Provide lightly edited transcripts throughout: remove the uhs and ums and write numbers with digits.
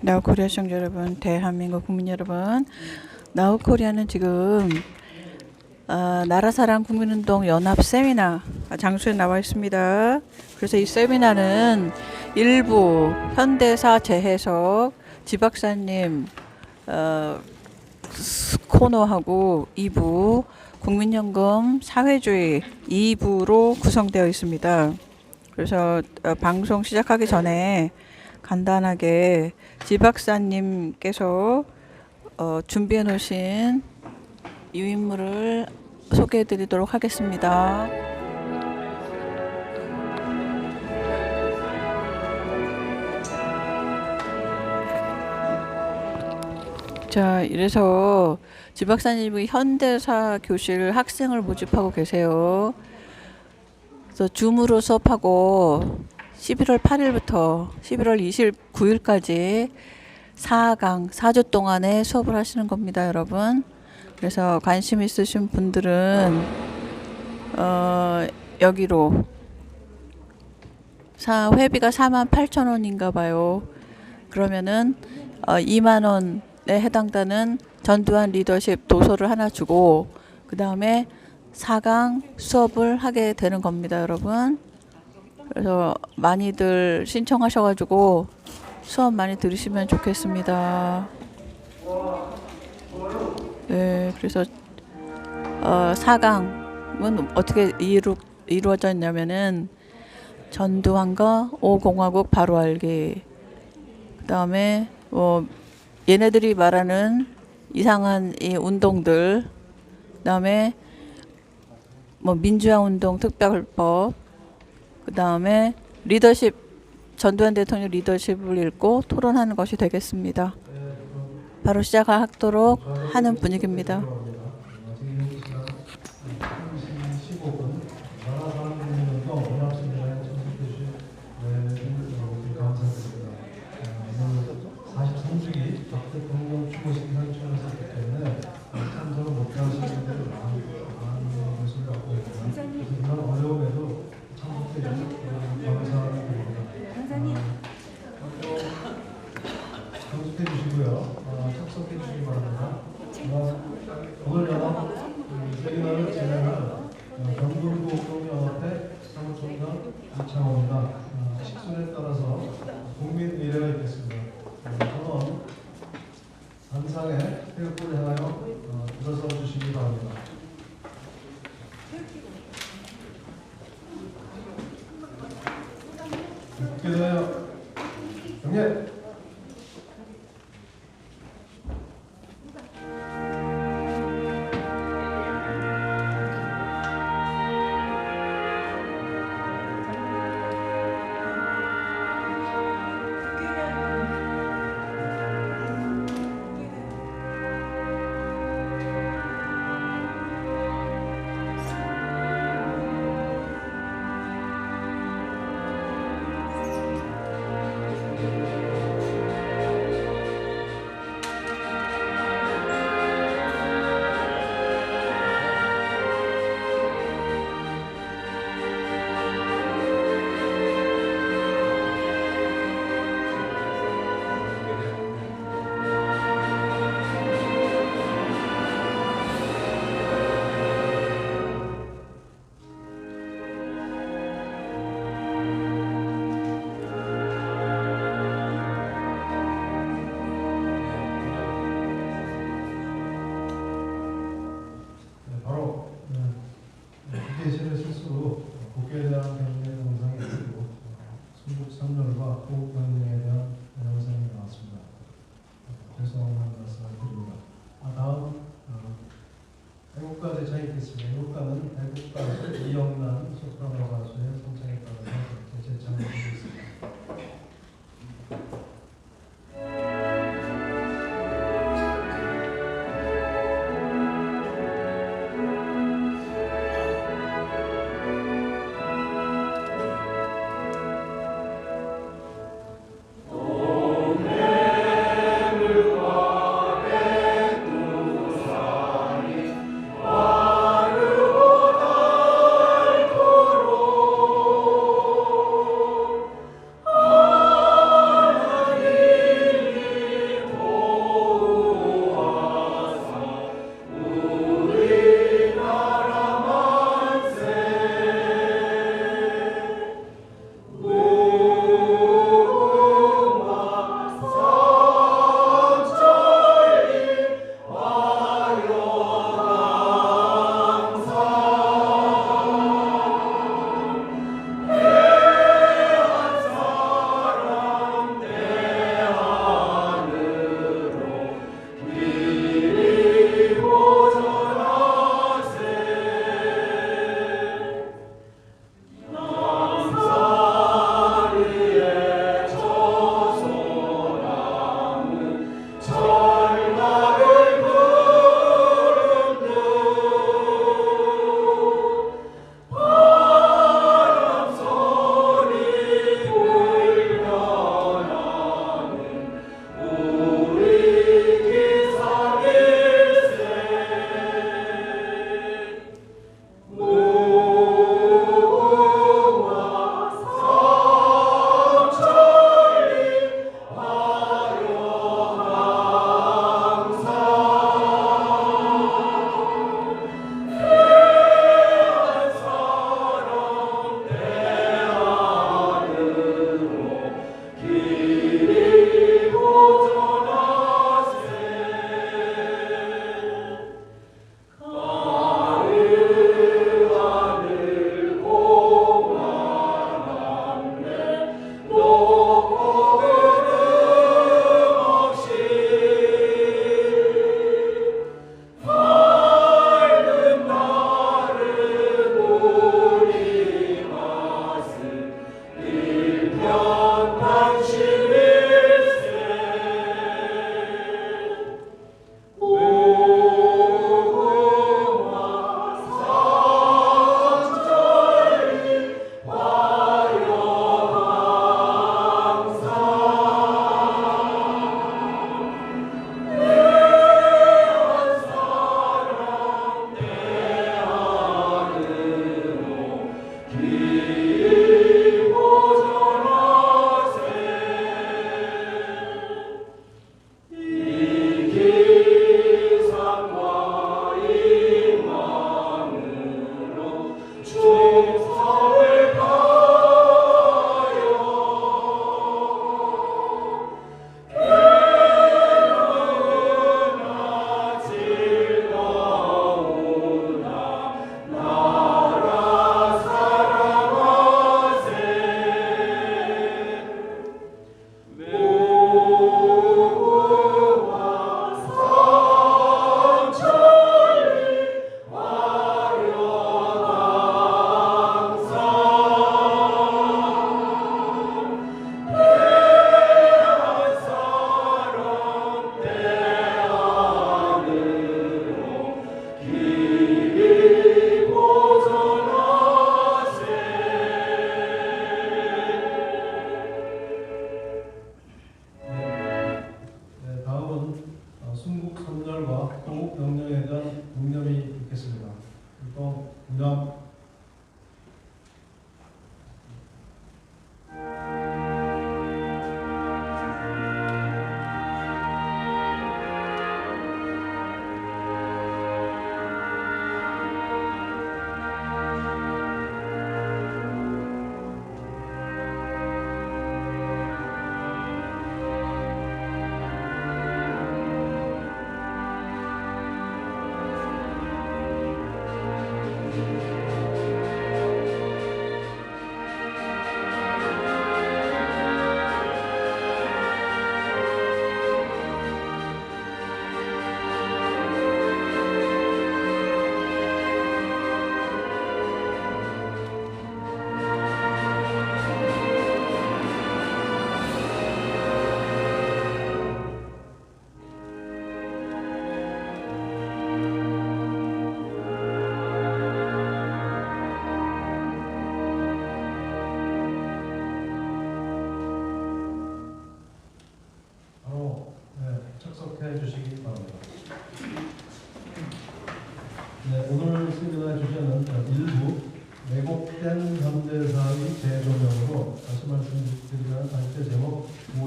나우코리아 시청자 여러분, 대한민국 국민 여러분, 나우코리아는 지금 나라사랑 국민운동 연합 세미나 장소에 나와 있습니다. 그래서 이 세미나는 일부 현대사 재해석 지박사님 코너하고 2부 국민연금 사회주의 2부로 구성되어 있습니다. 그래서 방송 시작하기 전에 간단하게 지박사님께서 준비해 놓으신 유인물을 소개해 드리도록 하겠습니다. 자, 이래서 지박사님이 현대사 교실 학생을 모집하고 계세요. 그래서 줌으로 수업하고 11월 8일부터 11월 29일까지 4강 4주 동안에 수업을 하시는 겁니다, 여러분. 그래서 관심 있으신 분들은 여기로 회비가 48,000원인가 봐요. 그러면은 2만원에 해당되는 전두환 리더십 도서를 하나 주고 그 다음에 4강 수업을 하게 되는 겁니다, 여러분. 그래서 많이들 신청하셔가지고 수업 많이 들으시면 좋겠습니다. 네, 그래서 4강은 어떻게 이루어졌냐면은 전두환과 5공화국 바로 알기, 그 다음에 얘네들이 말하는 이상한 이 운동들, 그 다음에 민주화 운동 특별법, 그 다음에 리더십, 전두환 대통령 리더십을 읽고 토론하는 것이 되겠습니다. 바로 시작하도록 하는 분위기입니다. 참석해 주시고요. 착석해 주시기 바랍니다. 오늘 연합 세미나를 진행할 경북도연합회 사무총장 이창호입니다. 식순에 따라서 국민 미래가 있겠습니다. 저는 단상에 태극기를 향하여 들어서 주시기 바랍니다. 국회에 대하여 경례.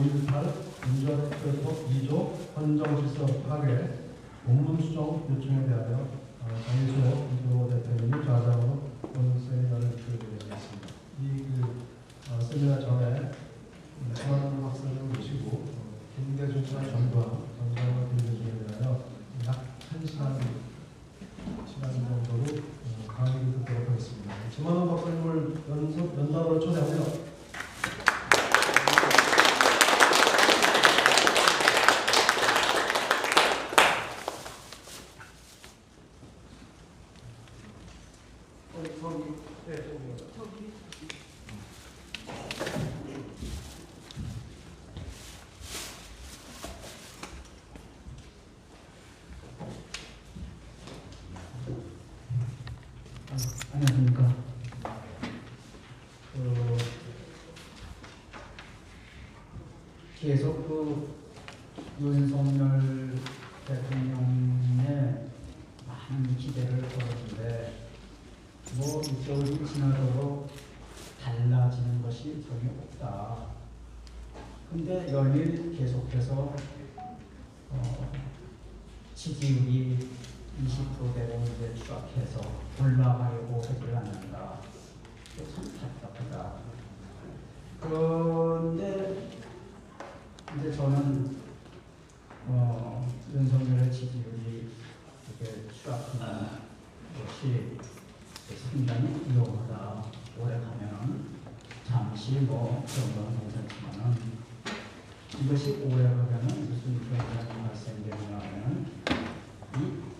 518 운전교통 2조 헌정질서 파괴 원문 수정 요청에 대하여 장혜수 이도 대표님이 좌장으로 본 세미나를 주도되겠습니다. 이 세미나 전에 김한원 박사님을 모시고 김대중 전두환 김대중에 대하여 약 1시간 정도로 강의를 듣도록 하겠습니다. 김한원 박사님을 연단으로 초대합니다. 안녕하십니까. 계속 윤석열 대통령의 많은 기대를 걸었는데 뭐 이쪽이 지나도록 달라지는 것이 전혀 없다. 근데 연일 계속해서 지지율이 20%대로 이제 추락해서 올라가려고 하지 않는다. 참 답답하다. 그런데 이제 저는 윤석열의 지지율이 이렇게 추락하는 것이 상당히 위험하다. 오래 가면은 잠시 그런 건 괜찮지만은 이것이 오래 가면은 무슨 현상이 발생되냐면은 이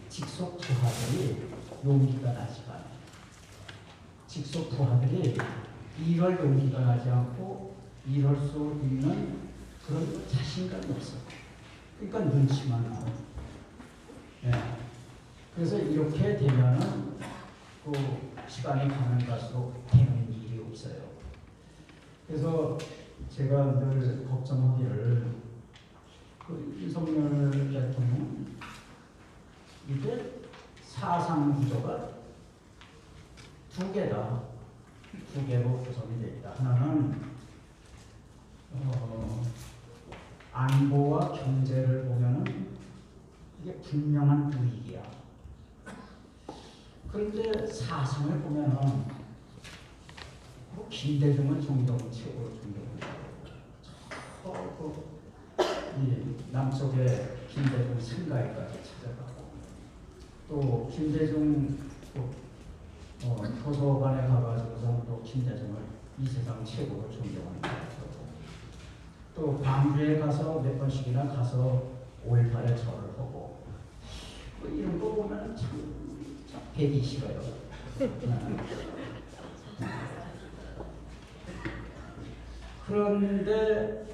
직속 부하들이 용기가 나지가 않아요. 직속 부하들이 이럴 용기가 나지 않고 이럴 수 있는 그런 자신감이 없어요. 그러니까 눈치만 나요. 네. 그래서 이렇게 되면은 시간이 가면 갈수록 되는 일이 없어요. 그래서 제가 늘 걱정하기를 윤석열 대통령 이게 사상 구조가 두 개다. 두 개로 구성이 되어 있다. 하나는 안보와 경제를 보면은 이게 분명한 우익이야. 그런데 사상을 보면은 김대중은 정동은 최고로 존경합니다. 이 남쪽에 김대중 생가에까지 찾아가고 또 김대중 도서관에 가가지고서 또 김대중을 이 세상 최고로 존경합니다. 또 광주에 가서 몇 번씩이나 가서 5.18에 절을 하고 이런 거 보면 참 배기 싫어요. 그런데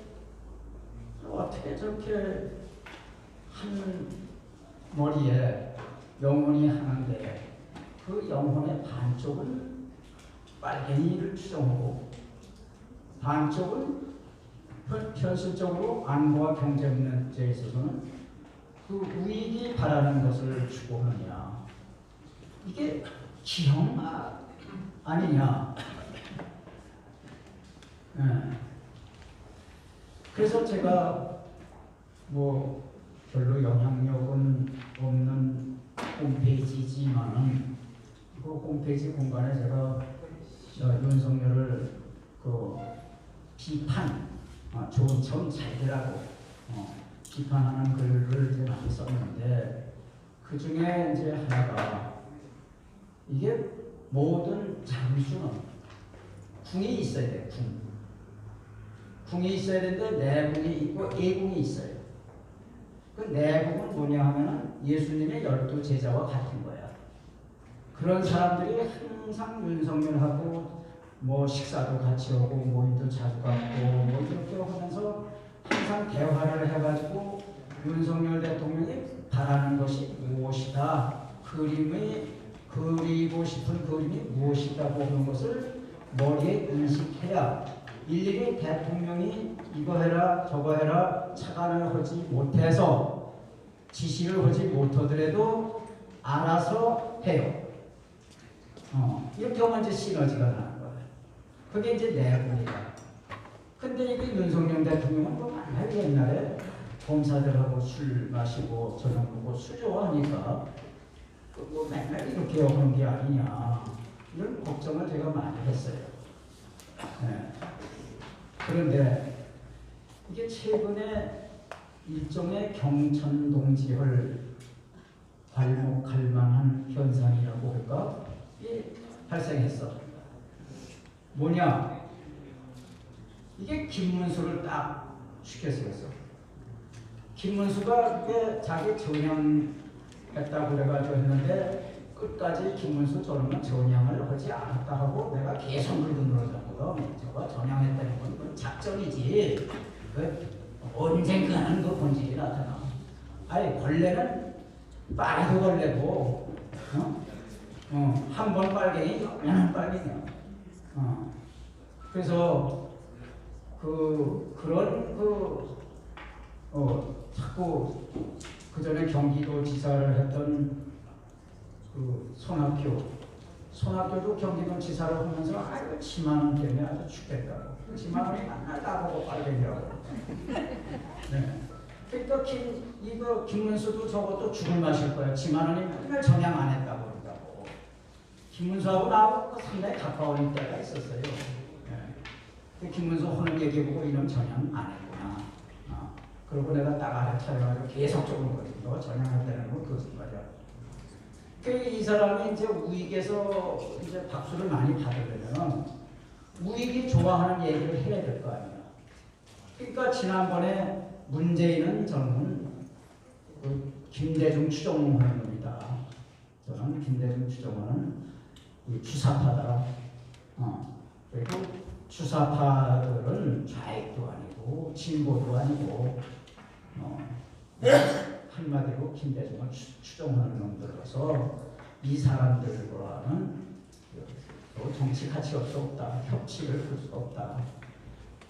어떻게 저렇게 한 머리에 영혼이 하나인데 그 영혼의 반쪽은 빨갱이를 추정하고 반쪽은 현실적으로 안보와 경제 문제에 있어서는 그 우익이 바라는 것을 추구하느냐. 이게 기형 아니냐. 네. 그래서 제가 별로 영향력은 없는 홈페이지지만은 그 홈페이지 공간에 제가 윤석열을 비판, 좋은 점 잘되라고 비판하는 글을 이제 많이 썼는데 그 중에 이제 하나가 이게 모든 장수는 궁이 있어야 돼. 궁이 있어야 되는데 내궁이 있고 예궁이 있어요. 그 내궁은 뭐냐 하면은 예수님의 12제자와 같은 거야. 그런 사람들이 항상 윤석열하고 식사도 같이 오고 모임도 자주 갖고 이렇게 하면서 항상 대화를 해가지고 윤석열 대통령이 바라는 것이 무엇이다, 그리고 싶은 그림이 무엇이다고 하는 것을 머리에 인식해야 일일이 대통령이 이거 해라 저거 해라 차관을 하지 못해서 지시를 하지 못하더라도 알아서 해요. 이렇게 하면 이제 시너지가 나는 거예요. 그게 이제 내분이다. 근데 이게 윤석열 대통령은 뭐 맨날 옛날에 검사들하고 술 마시고 저녁 먹고 술 좋아하니까 뭐 맨날 이렇게 하는 게 아니냐 이런 걱정을 제가 많이 했어요. 네. 그런데 이게 최근에 일종의 경천동지를 발목할 만한 현상이라고 할까? 이게 발생했어. 뭐냐? 이게 김문수를 딱 시켰어. 김문수가 그게 자기 전향했다고 그래가지고 했는데 끝까지 김문수 저는 전향을 하지 않았다 하고 내가 계속 늘어졌거든. 저거 전향했다는 건 그건 작전이지. 그 언젠가는 그 본질이 나타나. 아니 원래는 빨도 걸레고, 한 번 빨갱이 영원한 빨갱이야. 그래서 자꾸 그 전에 경기도 지사를 했던 그 손학규도 경기도 지사를 하면서 아이고 10만 원 때문에 아주 죽겠다고. 10만 원이 맨날 나보고 빨갱이라고. 네. 그러니까 김문수도 저것도 죽을 맛일 거야. 10만 원이 맨날 전향 안 했다고 그런다고. 김문수하고 나하고 상당히 가까운 때가 있었어요. 네. 김문수 하는 얘기 보고 이놈 전향 안 했구나. 그리고 내가 딱 알아차려가지고 계속적으로 거지. 너 전향했다는 건 그것인 거죠. 이 사람이 이제 우익에서 이제 박수를 많이 받으려면 우익이 좋아하는 얘기를 해야 될 거 아니야. 그러니까 지난번에 문재인은 저는 김대중 추종하는 겁니다. 저는 김대중 추종하는 주사파다. 그리고 주사파들은 좌익도 아니고 진보도 아니고 한마디로 김대중을 추종하는 놈들로서 이 사람들과는 정치 가치 없다. 협치를 할 수 없다.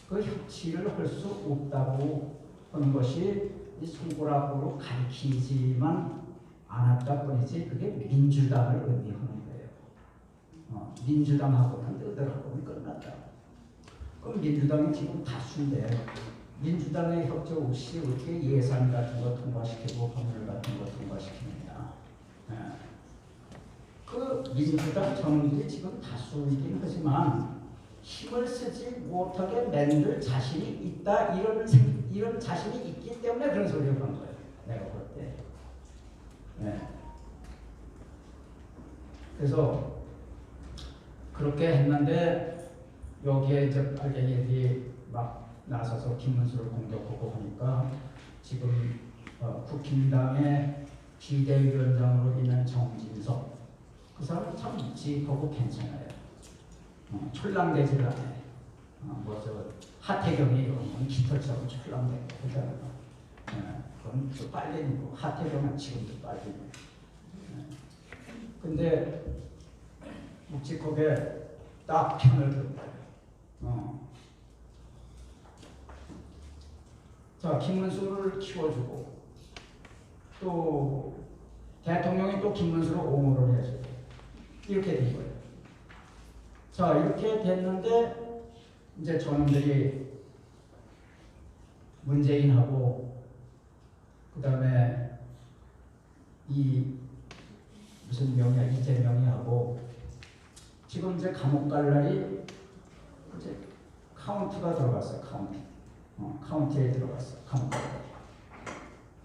그 협치를 할 수 없다고 하는 것이 이 손가락으로 가리키지만 않았다 뿐이지 그게 민주당을 의미하는 거예요. 민주당하고는 너희들하고는 끝났다. 그럼 민주당이 지금 다수인데 민주당의 협조 없이 어떻게 예산 같은 거 통과시키고 법률 같은 거 통과시키느냐. 그 민주당 정당이 지금 다수이긴 하지만 힘을 쓰지 못하게 만들 자신이 있다 이런 자신이 있기 때문에 그런 소리를 하는 거예요. 내가 볼 때. 네. 그래서 그렇게 했는데 여기에 이제 빨갱이들이 막 나서서 김문수를 공격하고 하니까 지금 국힘당의 비대위원장으로 있는 정진석 그 사람은 참 묵직하고 괜찮아요. 촐랑대지를 안 해. 뭐저 하태경이 이런 건 깃털처럼 촐랑대고 그러잖아요. 그건 또 빨갱이고 하태경은 지금도 빨갱이. 근데 묵직하게 딱 편을 든 거예요. 자, 김문수를 키워주고 또 대통령이 또 김문수를 옹호를 해주고 이렇게 된 거예요. 자, 이렇게 됐는데 이제 저놈들이 문재인하고 그 다음에 이 무슨 명이야 이재명이 하고 지금 이제 감옥 갈 날이 이제 카운트가 들어갔어요. 카운티에 들어갔어. 감옥.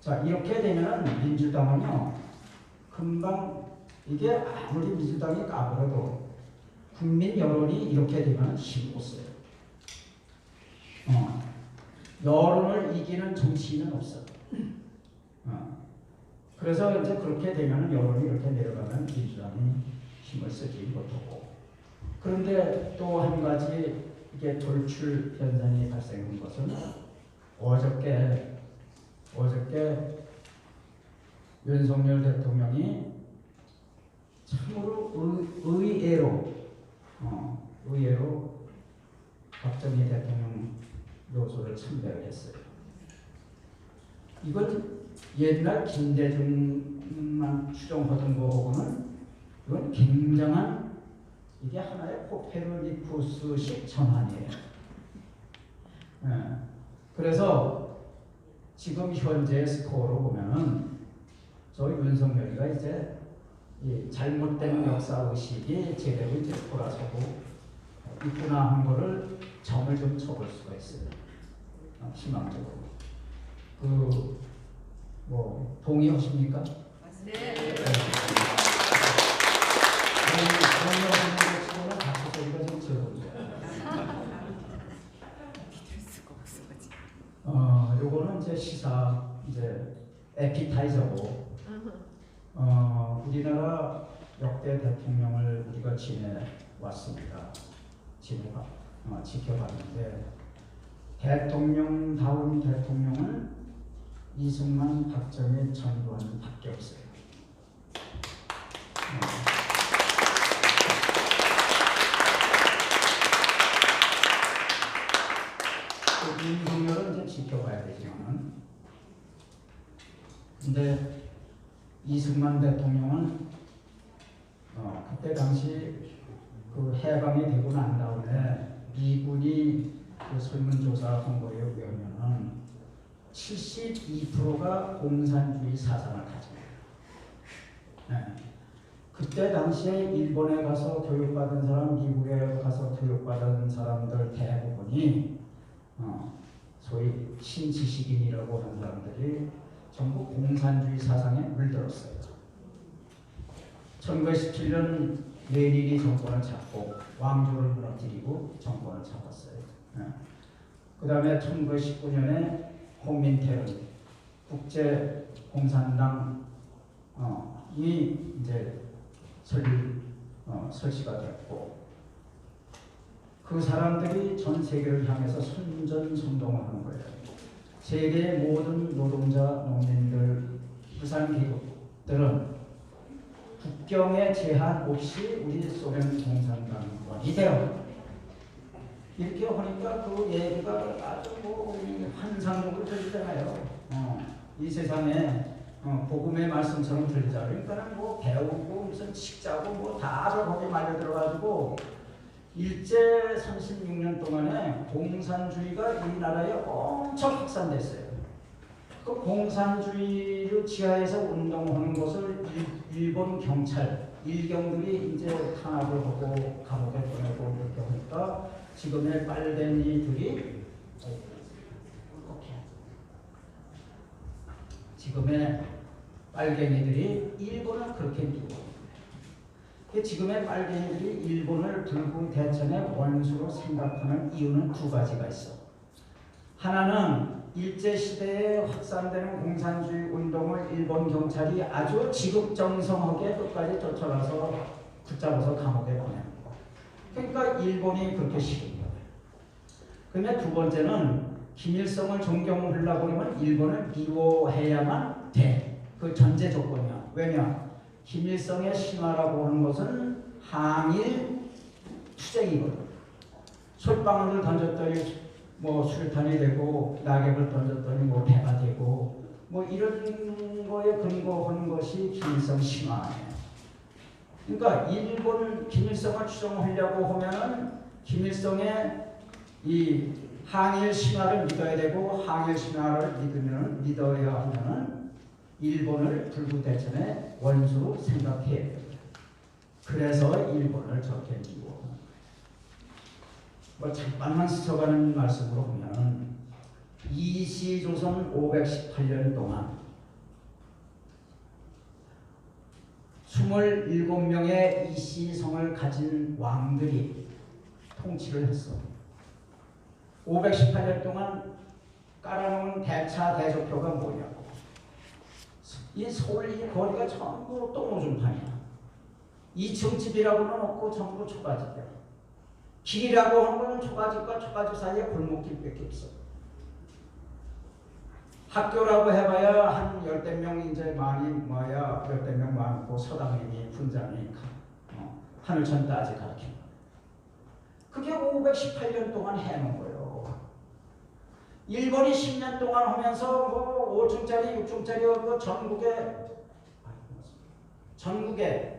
자, 이렇게 되면은 민주당은요 금방 이게 아무리 민주당이 까불어도 국민 여론이 이렇게 되면 힘이 못 써요. 여론을 이기는 정치인은 없어. 그래서 이제 그렇게 되면 여론이 이렇게 내려가면 민주당이 힘을 쓰지 못하고. 그런데 또 한 가지 이게 돌출 현상이 발생한 것은 어저께 윤석열 대통령이 참으로 의외로 박정희 대통령 묘소를 참배를 했어요. 이건 옛날 김대중만 추종하던 거하고는 이건 굉장한 이게 하나의 코페르니쿠스식 전환이에요. 그래서 지금 현재 스코어로 보면은 저희 윤석열이가 이제 이 잘못된 역사 의식이 제대로 이제 돌아서고 있구나 한 거를 점을 좀 쳐볼 수가 있어요. 희망적으로. 뭐 동의하십니까? 네. 동의하시는 것처럼 박수 소리가 좀 들어오죠. 믿을 수가 없어가지고. 요거는 이제 시사 이제 에피타이저고. 우리나라 역대 대통령을 우리가 지내왔습니다. 지켜봤는데 대통령다운 대통령은 이승만, 박정희, 전두환 밖에 없어요. 윤석열은 이제 지켜봐야 되지만, 근데 이승만 대통령은 그때 당시 그 해방이 되고 난 다음에 미군이 그 설문조사한 거에 의하면은 72%가 공산주의 사상을 가지고 있어요. 네. 그때 당시에 일본에 가서 교육받은 사람, 미국에 가서 교육받은 사람들 대부분이 소위 신지식인이라고 하는 사람들이 전부 공산주의 사상에 물들었어요. 1917년 레닌이 정권을 잡고 왕조를 무너뜨리고 정권을 잡았어요. 그 다음에 1919년에 홍민태는 국제공산당이 이제 설치가 됐고, 그 사람들이 전 세계를 향해서 선전선동을 하는 거예요. 세계의 모든 노동자, 농민들, 부산기업들은 국경에 제한 없이 우리 소련 공산당원이 돼요. 이렇게 하니까 그 얘기가 아주 뭐 환상적으로 들리잖아요. 이 세상에 복음의 말씀처럼 들리잖아요. 그러니까 뭐 배우고 무슨 식자고 뭐 다들 거기 말려 들어가지고 일제 36년 동안에 공산주의가 이 나라에 엄청 확산됐어요. 그 공산주의를 지하에서 운동하는 것을 일본 경찰, 일경들이 이제 탄압을 하고 감옥에 보내고 이렇게 하니까 지금의 빨갱이들이 일본을 그렇게 미워합니다. 지금의 빨갱이들이 일본을 불구대천의 원수로 생각하는 이유는 두 가지가 있어. 하나는 일제시대에 확산되는 공산주의 운동을 일본 경찰이 아주 지극정성하게 끝까지 쫓아가서 붙잡아서 감옥에 보내는 거. 그러니까 일본이 그렇게 싫은 거예요. 그런데 두 번째는 김일성을 존경하려고 그러면 일본을 미워해야만 돼. 그 전제 조건이야. 왜냐? 김일성의 신화라고 하는 것은 항일 투쟁이거든. 솔방울을 던졌더니 뭐 수류탄이 되고 낙엽을 던졌더니 뭐 배가 되고 뭐 이런 거에 근거하는 것이 김일성 신화예요. 그러니까 일본 김일성을 추종하려고 하면은 김일성의 이 항일 신화를 믿어야 되고, 항일 신화를 믿어야 하면은 일본을 불구대천의 원수로 생각해야 됩니다. 그래서 일본을 저렇게 미워합니다. 뭐 잠깐만 스쳐가는 말씀으로 보면 이시조선 518년 동안 27명의 이시성을 가진 왕들이 통치를 했어. 518년 동안 깔아놓은 대차 대조표가 뭐냐고. 이 서울 이 거리가 전부 똥오줌판이야. 2층 집이라고는 없고 전부 초가집이야. 길이라고 하는 거는 초가집과 초가집 사이에 골목길밖에 없어. 학교라고 해봐야 한 10명 이제 많이 뭐야 10명 많고 서당님이 분장이 하늘천 따지 가르치는 거예요. 그게 518년 동안 해놓은 거예요. 일본이 10년 동안 하면서 뭐 5층짜리 6층짜리 뭐 전국에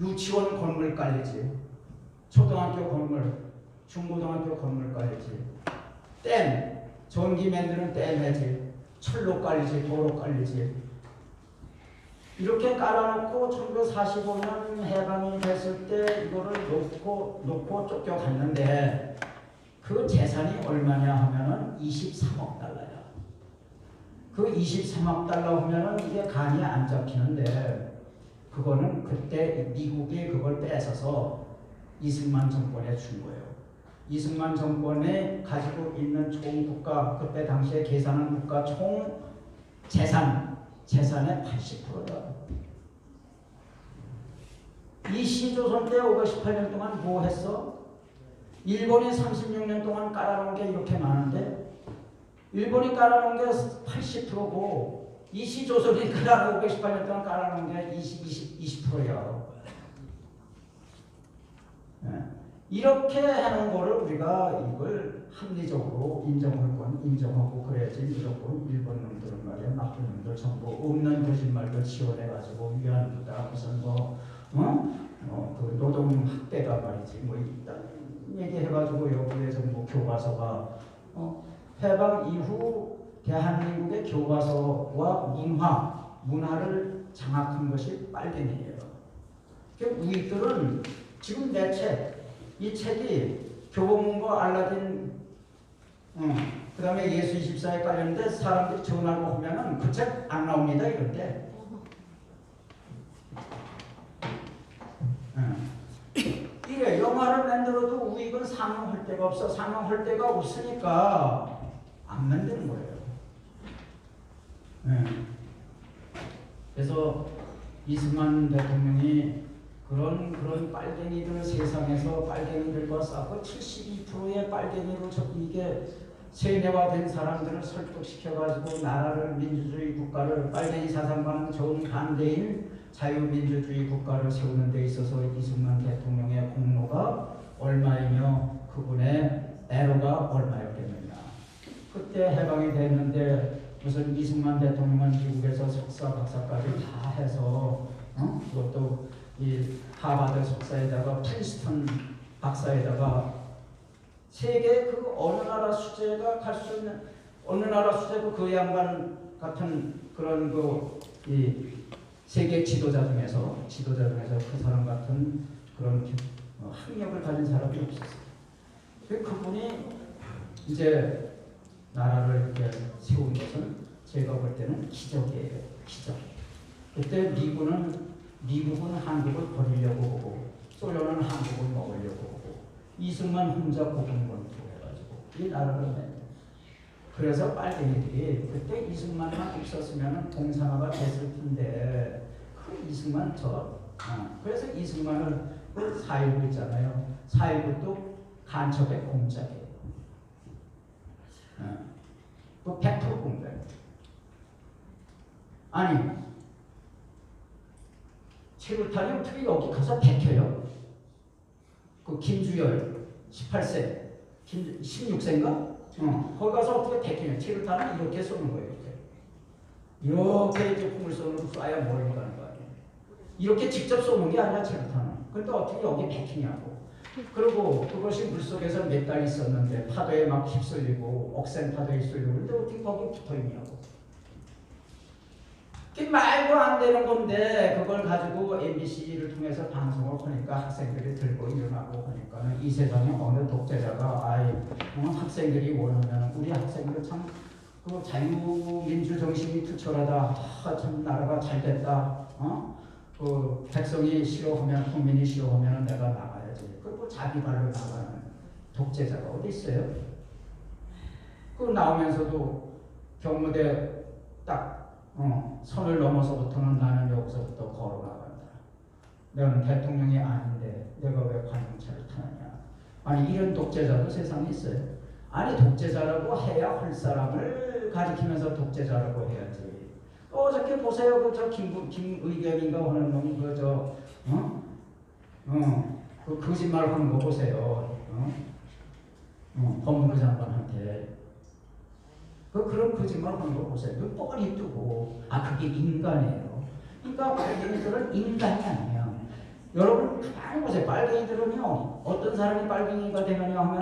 유치원 건물 깔리지, 초등학교 건물, 중고등학교 건물 깔리지. 댐, 전기 만드는 댐이지. 철로 깔리지, 도로 깔리지. 이렇게 깔아놓고 1945년 해방이 됐을 때 이거를 놓고 쫓겨갔는데 그 재산이 얼마냐 하면은 23억 달러야. 그 23억 달러 하면은 이게 감이 안 잡히는데 그거는 그때 미국이 그걸 뺏어서 이승만 정권에 준 거예요. 이승만 정권에 가지고 있는 총 국가 그때 당시에 계산한 국가 총 재산의 80%야. 이 시조선 때 518년 동안 뭐 했어? 일본이 36년 동안 깔아놓은 게 이렇게 많은데 일본이 깔아놓은 게 80%고 이 시조선이 518년 동안 깔아놓은 게 20%야. 네. 이렇게 해놓은 거를 우리가 이걸 합리적으로 인정하고 그래야지. 무조건 일본 놈들은 말이야, 나쁜 놈들 전부 없는 거짓말들 지원해가지고 위안부다 무슨 그 노동 학대가 말이지 뭐 일단 얘기해가지고 여기에서 뭐 교과서가 해방 이후 대한민국의 교과서와 문화를 장악한 것이 빨갱이에요. 우리들은 지금 내 책, 이 책이 교보문고 알라딘, 그 다음에 예수 24에 깔렸는데 사람들이 전화로 보면은 그 책 안 나옵니다 이런데. 이래 영화를 만들어도 우익은 상영할 데가 없어. 상영할 데가 없으니까 안 만드는 거예요. 그래서 이승만 대통령이 그런 빨갱이들 세상에서 빨갱이들과 싸고 72%의 빨갱이로 이게 세뇌화된 사람들을 설득시켜가지고 나라를 민주주의 국가를 빨갱이 사상과는 정반대인 자유민주주의 국가를 세우는 데 있어서 이승만 대통령의 공로가 얼마이며 그분의 애로가 얼마였겠느냐. 그때 해방이 됐는데 무슨 이승만 대통령은 미국에서 석사 박사까지 다 해서 그것도 이 하버드 석사에다가 프린스턴 박사에다가 세계 그 어느 나라 수재가 갈 수 있는 어느 나라 수재도 그 양반 같은 그런 이 세계 지도자 중에서 그 사람 같은 그런 학력을 가진 사람이 없었어요. 그분이 이제 나라를 이렇게 세운 것은 제가 볼 때는 기적이에요. 기적. 그때 미국은 한국을 버리려고 하고 소련은 한국을 먹으려고 하고 이승만 혼자 고군분투해가지고 이 나라를 냈어요. 그래서 빨갱이들이 그때 이승만만 있었으면 공산화가 됐을 텐데 그 이승만 그래서 이승만을 4.19 있잖아요. 4.19도 간첩의 공작이에요. 그 100% 공작. 아니 최루탄이 어떻게 여기 가서 백혀요? 그 김주열 18세 16세인가? 거기 가서 어떻게 백히냐. 최루탄은 이렇게 쏘는 거예요. 이렇게 이제 풍물선으로 쏴야 멀리 가는 거 아니에요. 이렇게 직접 쏘는 게 아니라 최루탄은. 그런데 어떻게 여기 백히냐고. 그리고 그것이 물속에서 몇 달 있었는데 파도에 막 휩쓸리고 억센 파도에 휩쓸리고 근데 어떻게 거기 붙어있냐고. 그게 말도 안 되는 건데 그걸 가지고 MBC를 통해서 방송을 하니까 학생들이 들고 일어나고 하니까는 이 세상에 어느 독재자가 학생들이 원하면 우리 학생들 참 그 자유민주 정신이 투철하다. 참 나라가 잘 됐다. 그 백성이 싫어하면 국민이 싫어하면 내가 나가야지. 그리고 자기 발로 나가는 독재자가 어디 있어요? 그 나오면서도 경무대 딱 선을 넘어서부터는 나는 여기서부터 걸어 나간다. 너는 대통령이 아닌데 내가 왜 관용차를 타느냐. 아니 이런 독재자도 세상에 있어요. 아니 독재자라고 해야 할 사람을 가리키면서 독재자라고 해야지. 어저께 보세요. 그 김의겸인가 하는 놈이 그 거짓말 하는 거 보세요. 법무부 장관한테. 그런 거짓말 하는 거 보세요. 그 뻔히 뜨고 그게 인간이에요. 그러니까 빨갱이들은 인간이 아니야. 여러분 가만히 보세요. 빨갱이들은요 어떤 사람이 빨갱이가 되느냐 하면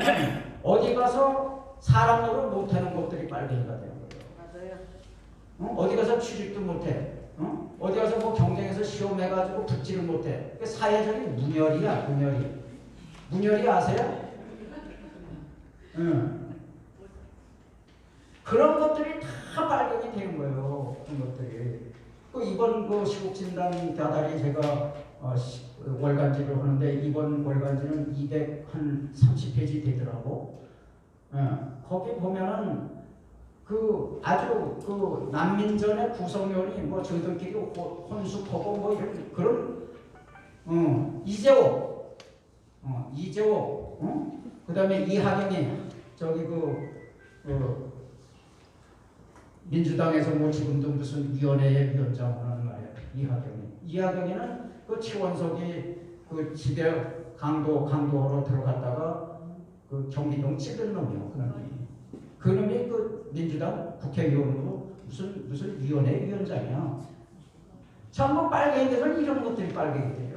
어디 가서 사람 노릇 못하는 것들이 빨갱이가 되는 거예요. 맞아요. 어디 가서 취직도 못해. 어디 가서 뭐 경쟁에서 시험해가지고 붙지를 못해. 그 사회적인 문열이야, 문열이. 문열이 아세요? 그런 것들이 다 발견이 되는 거예요. 그런 것들이. 그 이번 그 시국진단 다달이 제가 월간지를 하는데 이번 월간지는 230페이지 되더라고. 거기 보면은 그 아주 그 난민전의 구성원이 뭐 저들끼리 혼숙하고 뭐 이런 그런 이재호, 그다음에 이하경이 저기 그 민주당에서 뭐 지금도 무슨 위원회의 위원장을 하는 말이야. 이하경이는 그 최원석이 그 집에 강도하러 들어갔다가 그 경기동 찌른 놈이요. 그 놈이 그 민주당 국회의원으로 무슨 위원회 위원장이야. 전부 빨갱이들은 이런 것들이 빨갱이들이에요.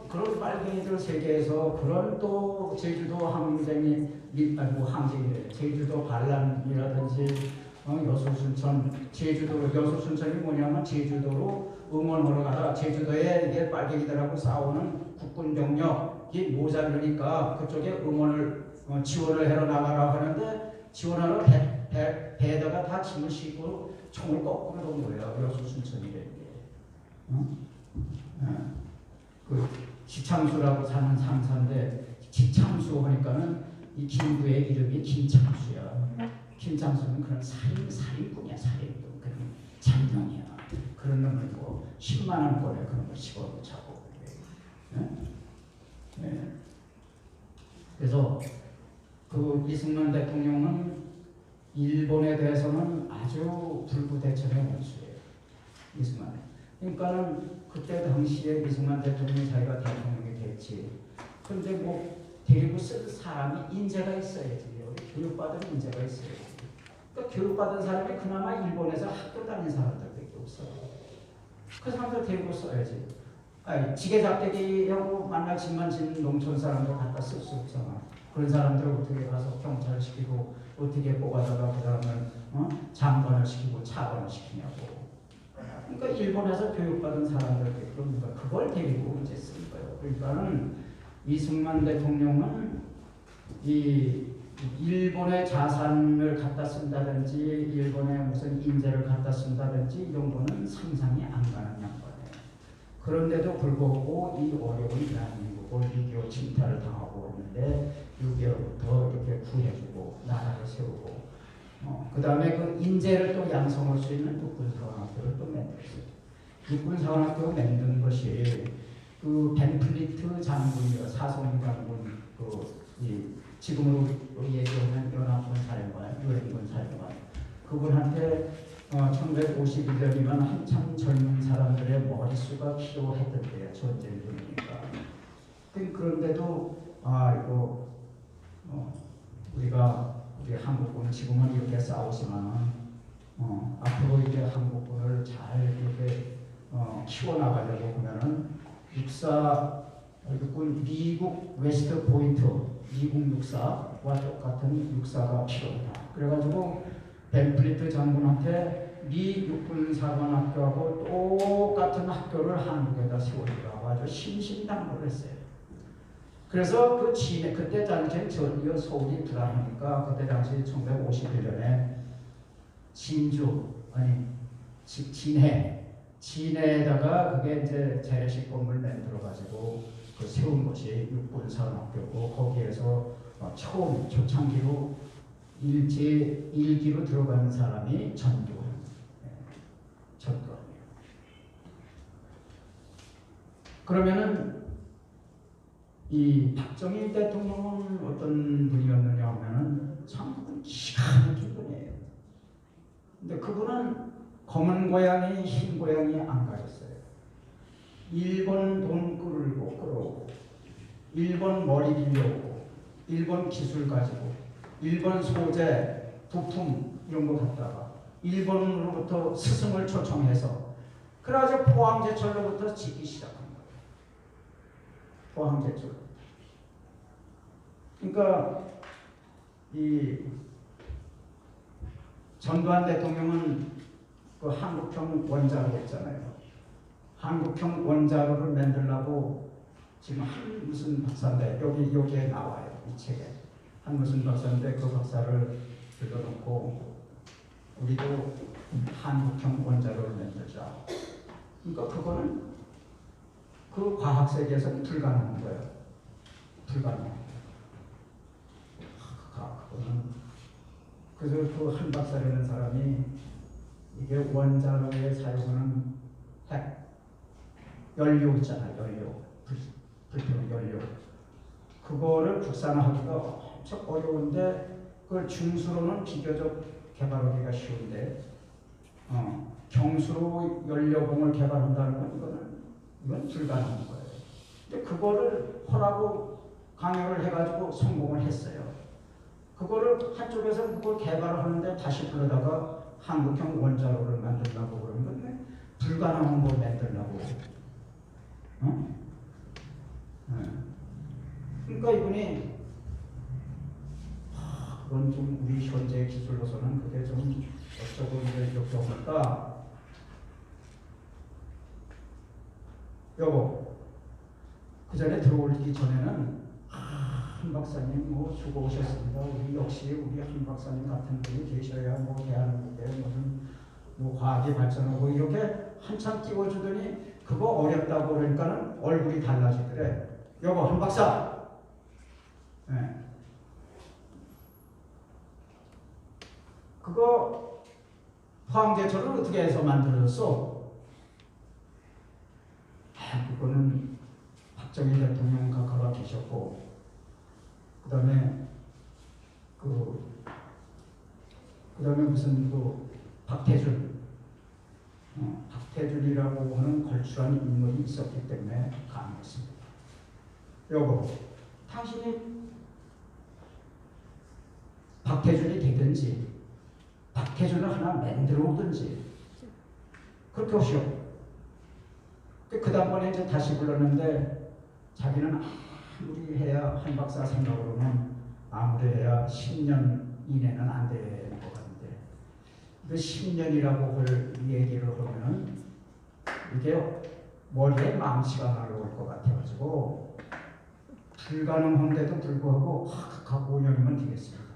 그런 빨갱이들 세계에서 그런 또 제주도 제주도 반란이라든지 여수순천 여수순천이 뭐냐면 제주도로 응원하러 가다 제주도에 이게 빨갱이들하고 싸우는 국군 병력이 모자르니까 그쪽에 응원을 지원을 하러 나가라 하는데 지원하러 배에다가 다 짐을 싣고 총을 거꾸로 놓은 거예요. 여수순천이라는 게. 그 지창수라고 사는 상사인데 지창수 하니까는 이 김구의 이름이 김창수야. 김창수는 그런 살인꾼이야. 살인꾼. 그런 장명이야. 그런 놈을 뭐 10만 원권에 그런 걸 씹어도 차고. 그래서 그 이승만 대통령은 일본에 대해서는 아주 불구대천의 원수예요. 이승만. 그러니까는 그때 당시에 이승만 대통령이 자기가 대통령이 됐지. 그런데 뭐 데리고 쓸 사람이 인재가 있어야지. 교육받은 인재가 있어야지. 그러니까 교육받은 사람이 그나마 일본에서 학교 다닌 사람들밖에 없어. 그 사람들 데리고 써야지. 지게잡대기하고 만날 집만 짓는 농촌 사람들 갖다 쓸 수 없잖아. 그런 사람들을 어떻게 가서 경찰을 시키고 어떻게 뽑아다가 그 사람을 장관을 시키고 차관을 시키냐고. 그러니까 일본에서 교육받은 사람들 그걸 데리고 이제 쓴 거예요. 그러니까는 이승만 대통령은 이 일본의 자산을 갖다 쓴다든지 일본의 무슨 인재를 갖다 쓴다든지 이런 거는 상상이 안 가는 양반이에요. 그런데도 불구하고 이 어려운 대한민국을 6.25 침탈을 당하고 있는데 6.25부터 이렇게 구해주고 나라를 세우고 그 다음에 그 인재를 또 양성할 수 있는 육군사관학교를 또 만들었어요. 육군사관학교 만든 것이 그 벤플리트 장군이요, 사성인 장군, 지금으로 얘기하면 연합군 사령관, 유엔군 사령관, 그분한테 1951년이면 한참 젊은 사람들의 머릿수가 필요했던 때예요. 전쟁 중이니까. 그런데도 이거 우리 한국군 지금은 이렇게 싸우지만 앞으로 이제 한국군을 잘 이렇게 키워나가려고 보면은 육군 미국 웨스트 포인트 미국 육사와 똑같은 육사가 필요하다. 그래가지고 벤플리트 장군한테 미 육군사관학교하고 똑같은 학교를 한국에다 세우려고 아주 신신당부를 했어요. 그래서 그 진해 그때 당시에 전이어 서울이 불안하니까 그때 당시 1951년에 진해에다가 그게 이제 재래식 건물 만들어 가지고 그 세운 것이 육군사관학교고 거기에서 처음 초창기로 일기로 들어가는 사람이 전두환이에요. 그러면은 이 박정희 대통령은 어떤 분이었느냐 하면은 참 기가 막힌 분이에요. 근데 그분은 검은 고양이, 흰 고양이 안 가졌어요. 일본 돈 끌어오고, 일본 머리 빌려오고, 일본 기술 가지고, 일본 소재, 부품 이런 거 갖다가 일본으로부터 스승을 초청해서 그래가지고 포항제철로부터 짓기 시작한 거예요. 포항제철. 그러니까 이 전두환 대통령은 그 한국형 원자로 했잖아요. 한국형 원자로를 만들려고 지금 한 무슨 박사인데 여기에 나와요. 이 책에 한 무슨 박사인데 그 박사를 들어놓고 우리도 한국형 원자로를 만들자. 그러니까 그거는 그 과학 세계에서는 불가능한 거예요. 불가능한 거예요. 그거는 그래서 그 한 박사라는 사람이 이게 원자로에 사용하는 핵 연료 있잖아요. 연료 불필요 연료 그거를 국산화하기가 엄청 어려운데 그걸 중수로는 비교적 개발하기가 쉬운데 정수로 연료봉을 개발한다는 건 이건 불가능한 거예요. 근데 그거를 하라고 강요를 해가지고 성공을 했어요. 그거를 한쪽에서 그걸 개발하는데 다시 그러다가 한국형 원자로를 만들려고 그러는 건데 불가능한 걸 만들려고. 그러니까 이분이 그건 좀 우리 현재 기술로서는 그게 좀 어쩌고 이렇게 하니까 여보 그 전에 들어오기 전에는 한 박사님 뭐 수고하셨습니다. 우리 역시 우리 한 박사님 같은 분이 계셔야 뭐 대한민국에 무슨 뭐 과학이 발전하고 이렇게 한참 띄워주더니 그거 어렵다고 그러니까는 얼굴이 달라지더래. 여보 한 박사. 네. 그거 포항제철을 어떻게 해서 만들어졌어? 그거는 박정희 대통령과 가가 계셨고 그다음에 무슨 박태준이라고 하는 걸출한 인물이 있었기 때문에 가능했습니다. 여보, 당신이 박태준이 되든지 박태준을 하나 만들어 오든지 그렇게 하시오. 그 다음번에 이제 다시 불렀는데 자기는 아무리 해야 한 박사 생각으로는 아무리 해야 10년 이내는 안 되는 것 같은데 그 10년이라고 할 얘기를 하면은 이게 머리에 망치가 날아올 것 같아가지고 불가능한데도 불구하고 각 5년이면 되겠습니다.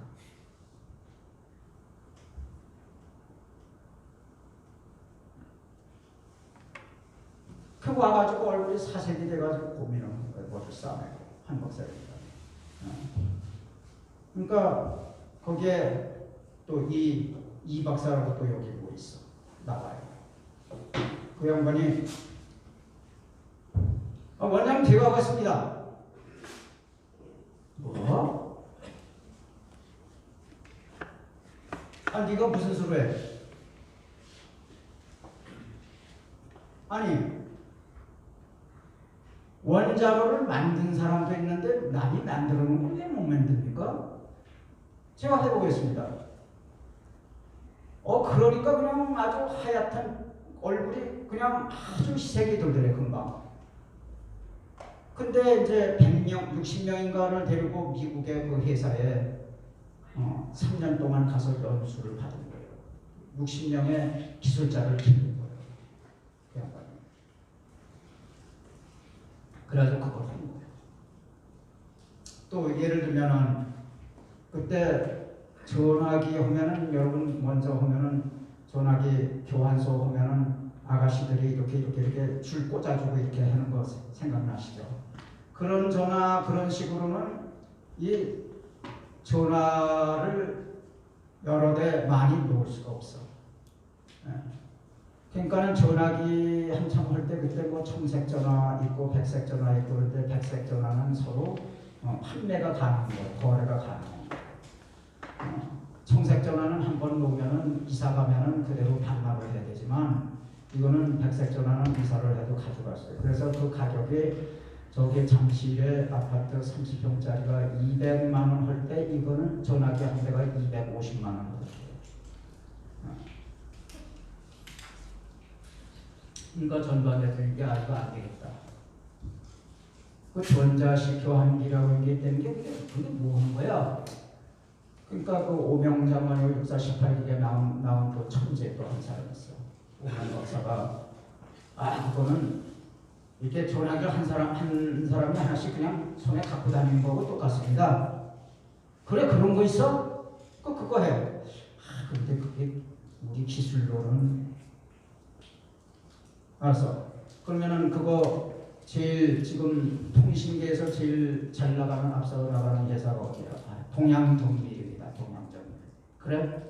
그 와가지고 얼굴이 사색이 돼가지고 고민하는 거예요. 머리를 싸매고 한 박사입니다. 그러니까 거기에 또 이 박사라고 또 여기 뭐 있어 나와요. 그 양반이 원장님 제가 왔습니다. 뭐? 네가 무슨 소리 해? 아니 원자로를 만든 사람도 있는데 남이 만들어 놓은 걸 왜 못 만듭니까? 제가 해보겠습니다. 그러니까 그냥 아주 하얗던 얼굴이 그냥 아주 희색이 돌더래 금방. 근데 이제 100명, 60명인가를 데리고 미국의 그 회사에 3년 동안 가서 연수를 받은 거예요. 60명의 기술자를 키운 거예요. 그 양반이. 그래가지고 그걸 한 거예요. 또 예를 들면은 그때 전화기 하면은 여러분 먼저 하면은 전화기 교환소 하면은 아가씨들이 이렇게 줄 꽂아주고 이렇게 하는 거 생각나시죠? 그런 전화 그런 식으로는 이 전화를 여러 대 많이 놓을 수가 없어. 그러니까는 전화기 한참 할 때 그때 뭐 청색 전화 있고 백색 전화 있고 그런데 백색 전화는 서로 판매가 가능한 거예요. 거래가 가능한 거예요. 청색 전화는 한 번 놓으면은 이사 가면은 그대로 반납을 해야 되지만 이거는 백색 전화는 이사를 해도 가져갈 수 있어요. 그래서 그 가격이 저기 잠실에 아파트 30평짜리가 200만 원 할 때 이거는 전화기 한 대가 250만 원 하거든요. 그러니까 전두환 이게 아이가 안 되겠다. 그 전자식 교환기라고 얘기했다는 게 그게 뭐 하는 거야? 그러니까 그 오명장관이 6418기에 나온 그 천재 또 한 사람 있어. 오명 박사가 그거는 이렇게 전화기를 한 사람이 하나씩 그냥 손에 갖고 다니는 거하고 똑같습니다. 그래 그런 거 있어? 그거 해. 근데 그게 우리 기술로는 알았어. 그러면은 그거 제일 지금 통신계에서 제일 잘 나가는 앞서 나가는 회사가 어디야? 동양정밀입니다. 동양정밀. 그래?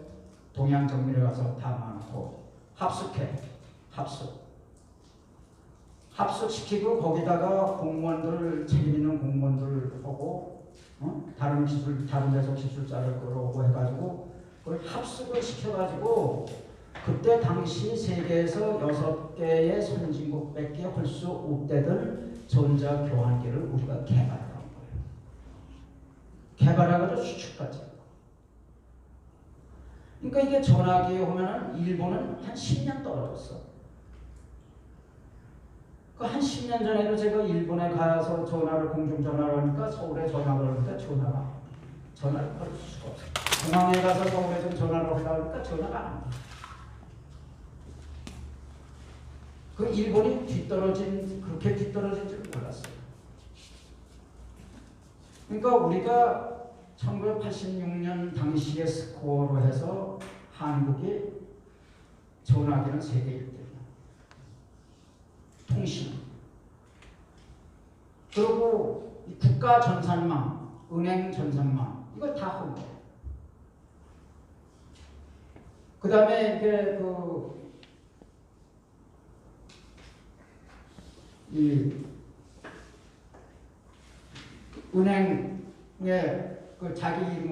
동양정밀에 가서 담아놓고 합숙해. 합숙시키고 거기다가 공무원들 책임 있는 공무원들 하고 다른 데서 기술자를 끌어오고 해가지고 그걸 합숙을 시켜가지고 그때 당시 세계에서 6개의 선진국밖에 할 수 없대던 전자교환기를 우리가 개발한 거예요. 개발해가지고 수출까지. 그러니까 이게 전화기 오면은 일본은 한 10년 떨어졌어. 그 한 10년 전에도 제가 일본에 가서 공중전화를 하니까 서울에 전화를 하니까 전화를 걸 수가 없어. 공항에 가서 서울에 좀 전화를 하려고 하니까 전화가 안 돼. 그 일본이 그렇게 뒤떨어진 줄 몰랐어요. 그러니까 우리가 1986년 당시의 스코어로 해서 한국이 전화기는 세계 1등이야. 통신. 그리고 국가 전산망, 은행 전산망, 이거 다 한 거예요. 그 다음에 이게 이 은행의 자기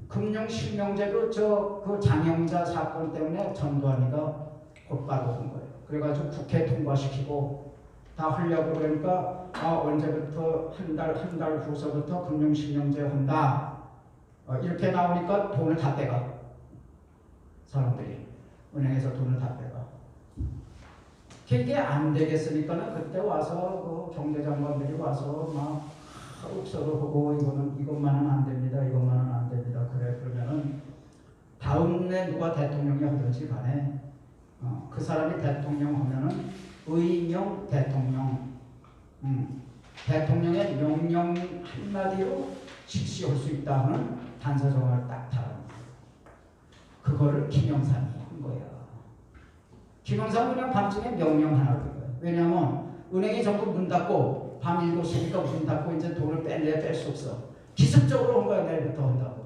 금융실명제도 그 장영자 사건 때문에 전두환이가 곧바로 한 거예요. 그래가지고 국회 통과시키고 다 하려고 그러니까 언제부터 한 달 후서부터 금융실명제 한다. 이렇게 나오니까 돈을 다 빼가. 사람들이 은행에서 돈을 다 빼가. 그게 안 되겠으니까는 그때 와서 그 경제장관들이 와서 막 옥서로 하고 이것만은 안 됩니다. 이것만은 안 됩니다. 그래 그러면은 다음에 누가 대통령이 하든지 간에 그 사람이 대통령 하면은 의명 대통령, 대통령의 명령 한마디로 직시할 수 있다 하는 단서정을 딱 달아놓은 거예요. 그거를 김영삼이 한 거야. 김영삼은 그냥 밤중에 명령 하나를 한 거예요. 왜냐하면 은행이 전부 문 닫고 밤 7시니까 문 닫고 이제 돈을 뺄 수 없어. 기습적으로 한 거야. 내일부터 한다고.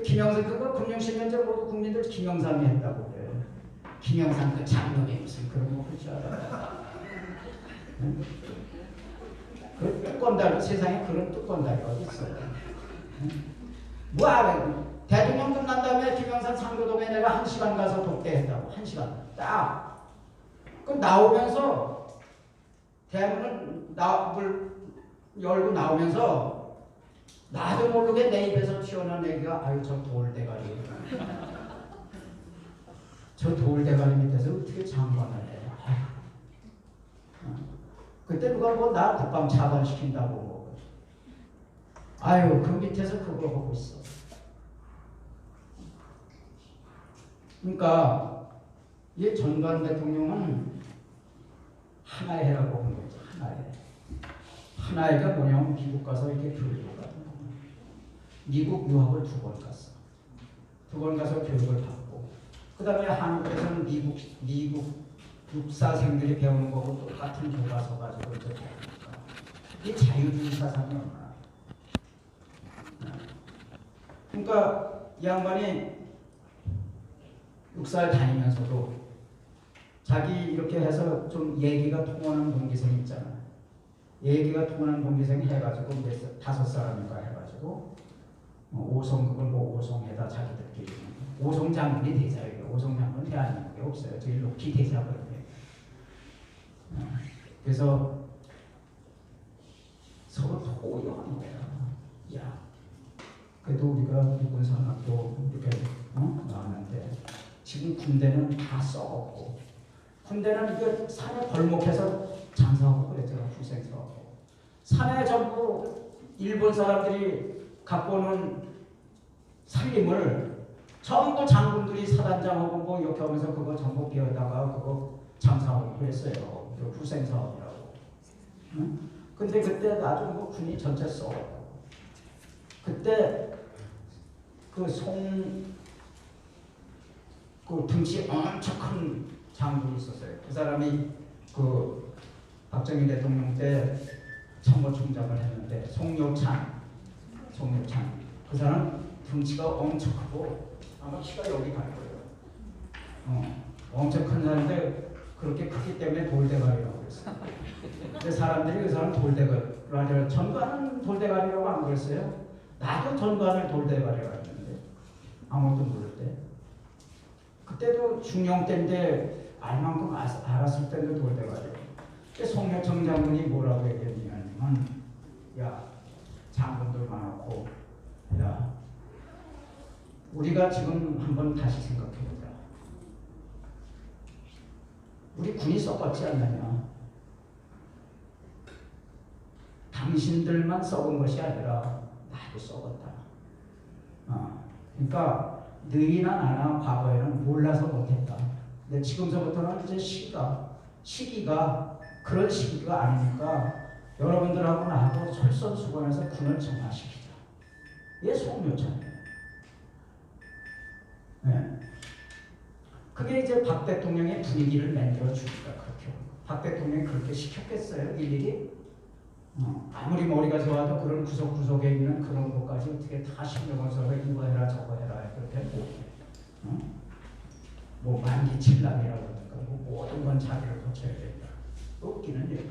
김영삼 그거 금융실명제 모두 국민들 김영삼이 했다고 그래. 김영삼 그 장놈이 무슨 그런 거 할 줄 알아. 그 뚜껑다리 세상에 그런 뚜껑다리가 어디 있어요. 뭐 알아? 대통령 끝난 다음에 김영삼 상도동에 내가 1시간 가서 독대했다고. 1시간 딱. 그럼 나오면서 대문을 열고 나오면서 나도 모르게 내 입에서 튀어나온 얘기가 저 돌대가리. 저 돌대가리 밑에서 어떻게 장관을 해. 그때 누가 나 국방 차관시킨다고. 그 밑에서 그거 하고 있어. 그러니까 이 전두환 대통령은 하나의 해라고 한 거죠. 하나의가 뭐냐면 미국 가서 이렇게 교육을 받는 거예요. 미국 유학을 2번 갔어. 2번 가서 교육을 받고 그 다음에 한국에서는 미국 육사생들이 배우는 거고 똑같은 교과서 가지고 이제 배우니까 이게 자유주의 사상이 얼마나. 그러니까 이 양반이 육사를 다니면서도 자기 이렇게 해서 좀 얘기가 통하는 동기생이 있잖아. 얘기가 통하는 동기생이 해가지고 5사람인가 해가지고 5성급을 5성에다 자기들끼리 5성 장군이 대자예요. 5성 장군은 대한민국에 없어요. 제일 높이 대자거든요. 그래서 서로 토요하는 거야. 야, 그래도 우리가 육군산학도 이렇게 나왔는데 지금 군대는 다 썩었고, 군대는 이게 산에 벌목해서 장사하고 그랬잖아. 후생사하고 산에 전부 일본 사람들이 갖고 오는 살림을 전부 장군들이 사단장하고 뭐 이렇게 하면서 그거 전부 비워다가 그거 장사하고 그랬어요. 그 후생사업이라고. 응? 근데 그때 아주 뭐 군이 전체 썩었다고. 그때 그 등치 엄청 큰 장군이 있었어요. 그 사람이 그 박정희 대통령 때 참모총장을 했는데 송요찬. 그 사람 등치가 엄청 크고 아마 키가 여기 갈 거예요. 엄청 큰 사람인데 그렇게 크기 때문에 돌대가리라고 그랬어요. 근데 사람들이 그 사람 돌대가리, 전관은 돌대가리라고 안 그랬어요. 나도 전관을 돌대가리라고 했는데 아무도 모를 때. 그때도 중용 때인데 알만큼 알았을 때도 돌대가리라고. 송요청 장군이 뭐라고 얘기했냐면, 야, 장군들 많았고, 야, 우리가 지금 한번 다시 생각해보자. 우리 군이 썩었지 않느냐? 당신들만 썩은 것이 아니라 나도 썩었다. 그러니까 너희나 나나 과거에는 몰라서 못했다. 근데 지금서부터는 이제 시기가 그런 시기가 아니니까 여러분들하고 나하고 솔선수범해서 군을 정화시키자. 이게 송묘찬이에요. 네. 그게 이제 박 대통령의 분위기를 만들어 주니까 그렇게. 박 대통령이 그렇게 시켰겠어요? 일일이? 아무리 머리가 좋아도 그런 구석구석에 있는 그런 것까지 어떻게 다 신경을 써서 이거 해라 저거 해라 그렇게 뭐 만기 칠남이라고 그러니까 뭐 모든 건 자기를 거쳐야 된다. 웃기는 얘기예요.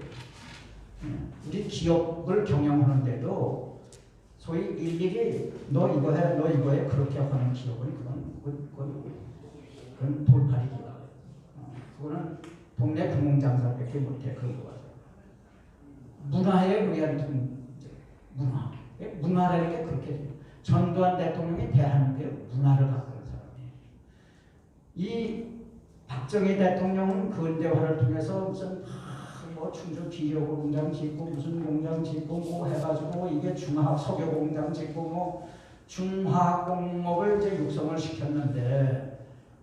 우리 기업을 경영하는데도 소위 일일이 너 이거 해, 너 이거 해 그렇게 하는 기업은 그건 돌팔이기다. 그거는 동네 구멍장사밖에 못해 그런 거 같아요. 문화에 의한 문화라는 게 그렇게 전두환 대통령이 대한민국의 문화를 갖고 있는 사람이에요. 이 박정희 대통령은 근대화를 통해서 무슨 뭐 충주 기계고 공장 짓고 무슨 공장 짓고 뭐 해가지고 이게 중화학 석유 공장 짓고 뭐 중화학 공업을 이제 육성을 시켰는데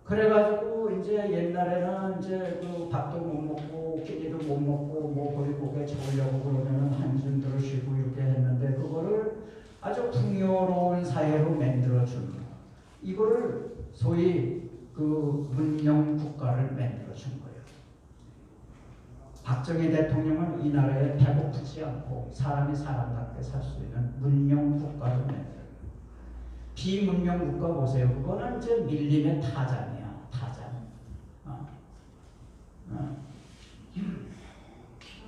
그래가지고 이제 옛날에는 이제 그 밥도 못 먹고 끼니도 못 먹고 뭐 보리고개 잡으려고 그러면은 한숨 들으시고 이렇게 했는데 그거를 아주 풍요로운 사회로 만들어준 이거를 소위 그 문명 국가를 만들어준 거예요. 박정희 대통령은 이 나라에 배고프지 않고 사람이 사람답게 살 수 있는 문명 국가를 만들어요. 비문명 국가 보세요. 그거는 이제 밀림의 타잔이야. 타잔.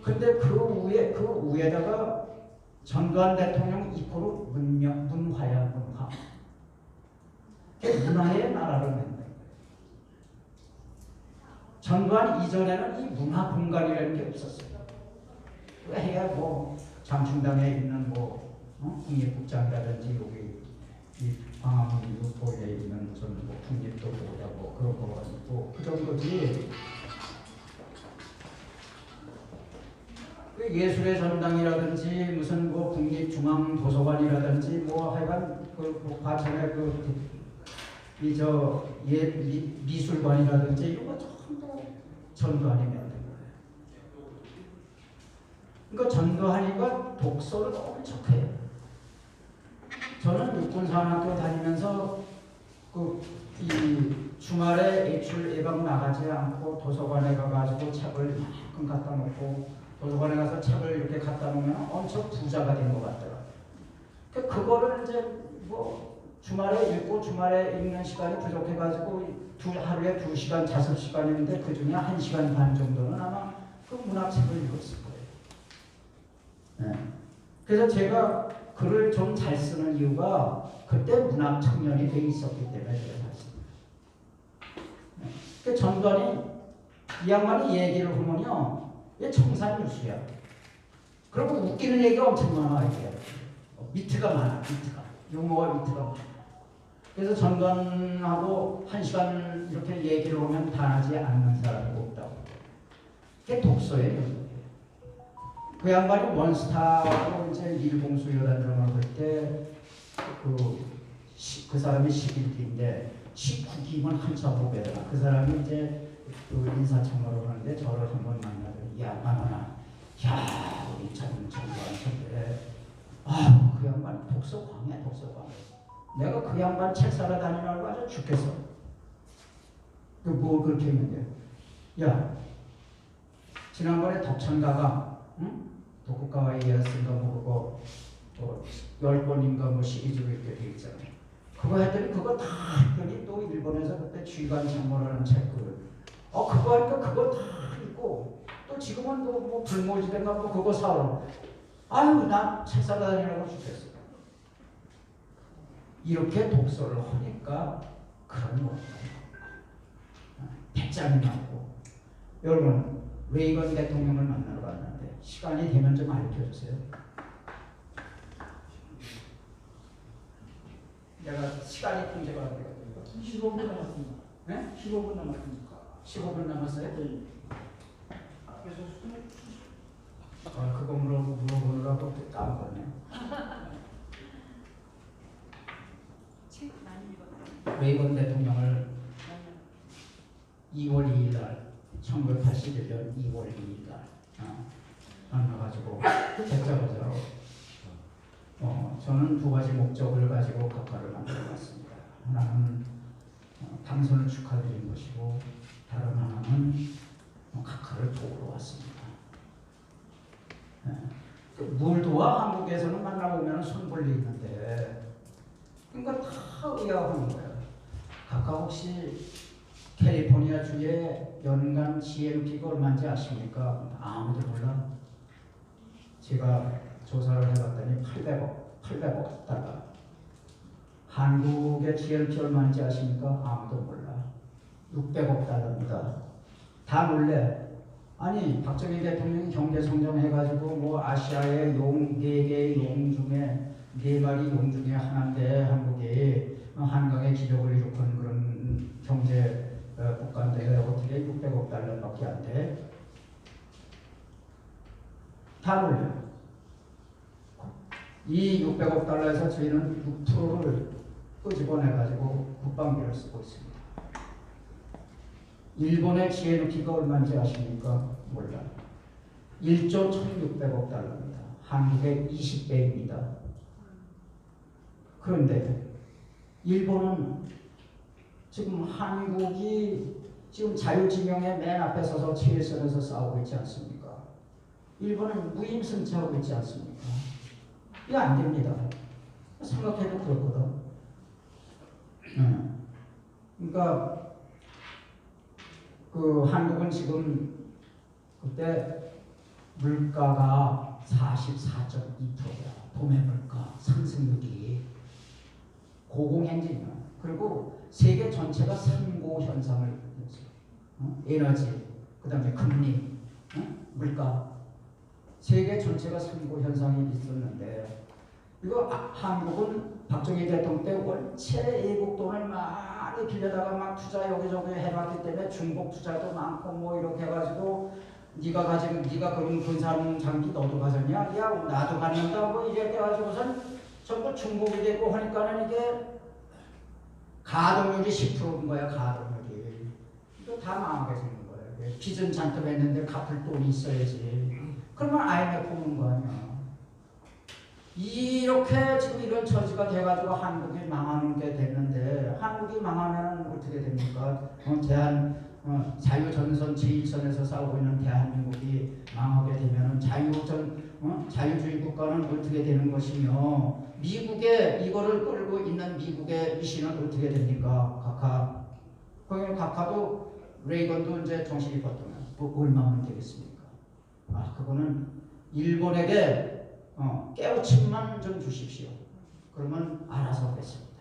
근데 그 위에다가 전두환 대통령 이코로 문화야 문화. 문화의 나라를 만든 거예요. 전두환 이전에는 이 문화 공간이라는 게 없었어요. 해야 뭐 장충당에 있는 뭐 국립국장이라든지 여기 이 광화문 육포에 있는 무슨 뭐 국립도 보자 뭐 그런 거가 있고 그 정도지. 예술의 전당이라든지 무슨 뭐 국립중앙도서관이라든지 뭐 하여간 그 과천에 미술관이라든지 이런 거 전부 전두환이 만든 거예요. 그러니까 전두환이가 독서를 엄청 해요. 저는 육군사관학교 다니면서 이 주말에 외출 예방 나가지 않고 도서관에 가가지고 책을 이만큼 갖다 놓고 도서관에 가서 책을 이렇게 갖다 놓으면 엄청 부자가 된 것 같더라고요. 그거를 이제 뭐 주말에 읽고 주말에 읽는 시간이 부족해가지고 하루에 2시간 자습 시간인데 그 중에 1시간 반 정도는 아마 그 문학책을 읽었을 거예요. 네. 그래서 제가 글을 좀 잘 쓰는 이유가 그때 문학 청년이 돼 있었기 때문에 제가 샀습니다. 네. 그 전두환이 이 양반이 얘기를 하면요. 얘 청산유수야. 그리고 웃기는 얘기가 엄청 많아. 이게. 미트가 많아. 미트가. 유머와 미트가 많아. 그래서 전관하고 1시간 이렇게 얘기를 하면 반하지 않는 사람이 없다고. 그게 독서예요. 그 양반이 원스타로 이제 일봉수요단정을 할 때 그 사람이 11기인데 19기면 한참 후배다. 그 사람이 이제 그 인사청문을 하는데 저를 한번 만나더니 야 만원아, 야 우리 전관 선배, 그 양반 독서광이야 독서광. 내가 그 양반 책 사러 다니라고 아주 죽겠어. 뭐 그렇게 했는데, 야 지난번에 덕천가가 도쿠가와 이에야스인가 뭐 그거 10권인가 뭐 시리즈로 이렇게 돼 있잖아요. 그거 했더니 그거 다 했더니 또 일본에서 그때 쥐관 창고라는 책을 그거 하니까 그거 다 읽고 또 지금은 뭐 불모지대인가 뭐 그거 사오라. 아유 난 책 사러 다니라고 죽겠어. 이렇게 독서를 하니까 그런 거 배짱이 나고. 여러분 레이건 대통령을 만나러 갔는데 시간이 되면 좀 알려주세요. 내가 시간이 통제가 안 되거든요. 15분 남았습니다. 네? 15분 남았습니까? 15분 남았어요? 네. 앞에서 그거 물어보느라고 까먹었네. 책 많이 읽었다. 레이건 대통령을 2월 2일 날 1981년 2월 2일 날 만나가지고 대짜가지고 저는 두 가지 목적을 가지고 각하를 만들어봤습니다. 하나는 당선을 축하드리는 것이고 다른 하나는 각하를 도우러 왔습니다. 뭘 도와? 한국에서는 만나보면 손벌리 있는데 그러니까 다 의아하는 거예요. 각하 혹시 캘리포니아 주에 연간 GMP가 얼마인지 아십니까? 아무도 몰라. 제가 조사를 해봤더니 800억 달러. 한국의 GMP 얼마인지 아십니까? 아무도 몰라. 600억 달러입니다. 다 몰래. 아니 박정희 대통령이 경제성장 해가지고 뭐 아시아의 용 4개의 용 중에 4마리 용 중에 하나인데 한국이 한강의 기적을 일으킨 그런 경제 국가인데 어떻게 600억 달러밖에 안 돼? 다 몰려요. 이 600억 달러에서 저희는 6%를 끄집어내가지고 국방비를 쓰고 있습니다. 일본의 GNP가 얼마인지 아십니까? 몰라. 1조 1600억 달러입니다. 한국의 20배입니다. 그런데 일본은 지금 한국이 지금 자유지명의 맨 앞에 서서 최선에서 싸우고 있지 않습니까? 일본은 무임승차하고 있지 않습니까? 이거 안 됩니다. 생각해도 그렇거든. 그러니까 그 한국은 지금 그때 물가가 44.2%야. 도매 물가 상승률이 고공행진이야. 그리고 세계 전체가 산고 현상을 했어요. 에너지, 그 다음에 금리, 물가. 세계 전체가 산고 현상이 있었는데 이거 한국은 박정희 대통령 때 원체 외국 돈을 많이 빌려다가 막 투자 여기저기 해봤기 때문에 중국 투자도 많고 뭐 이렇게 해가지고 네가 그럼 군산 장비 너도 가졌냐? 야 나도 갖는다 뭐 이렇게 해가지고선 전부 중국이 되고 하니까는 이게 가동률이 10%인 거야. 가동률이. 이거 다 망하게 생긴 거야. 빚은 잔뜩 했는데 갚을 돈이 있어야지. 그러면 IMF 오는 거 아니야. 이렇게 지금 이런 처지가 돼가지고 한국이 망하는 게 됐는데 한국이 망하면 어떻게 됩니까? 자유전선 제1선에서 싸우고 있는 대한민국이 망하게 되면 자유주의 국가는 어떻게 되는 것이며 미국의 이거를 끌고 있는 미국의 위신은 어떻게 됩니까? 각하. 거기 각하도 레이건도 이제 정신이 버티면 얼마면 되겠습니까? 그거는 일본에게 깨우침만 좀 주십시오. 그러면 알아서 하겠습니다.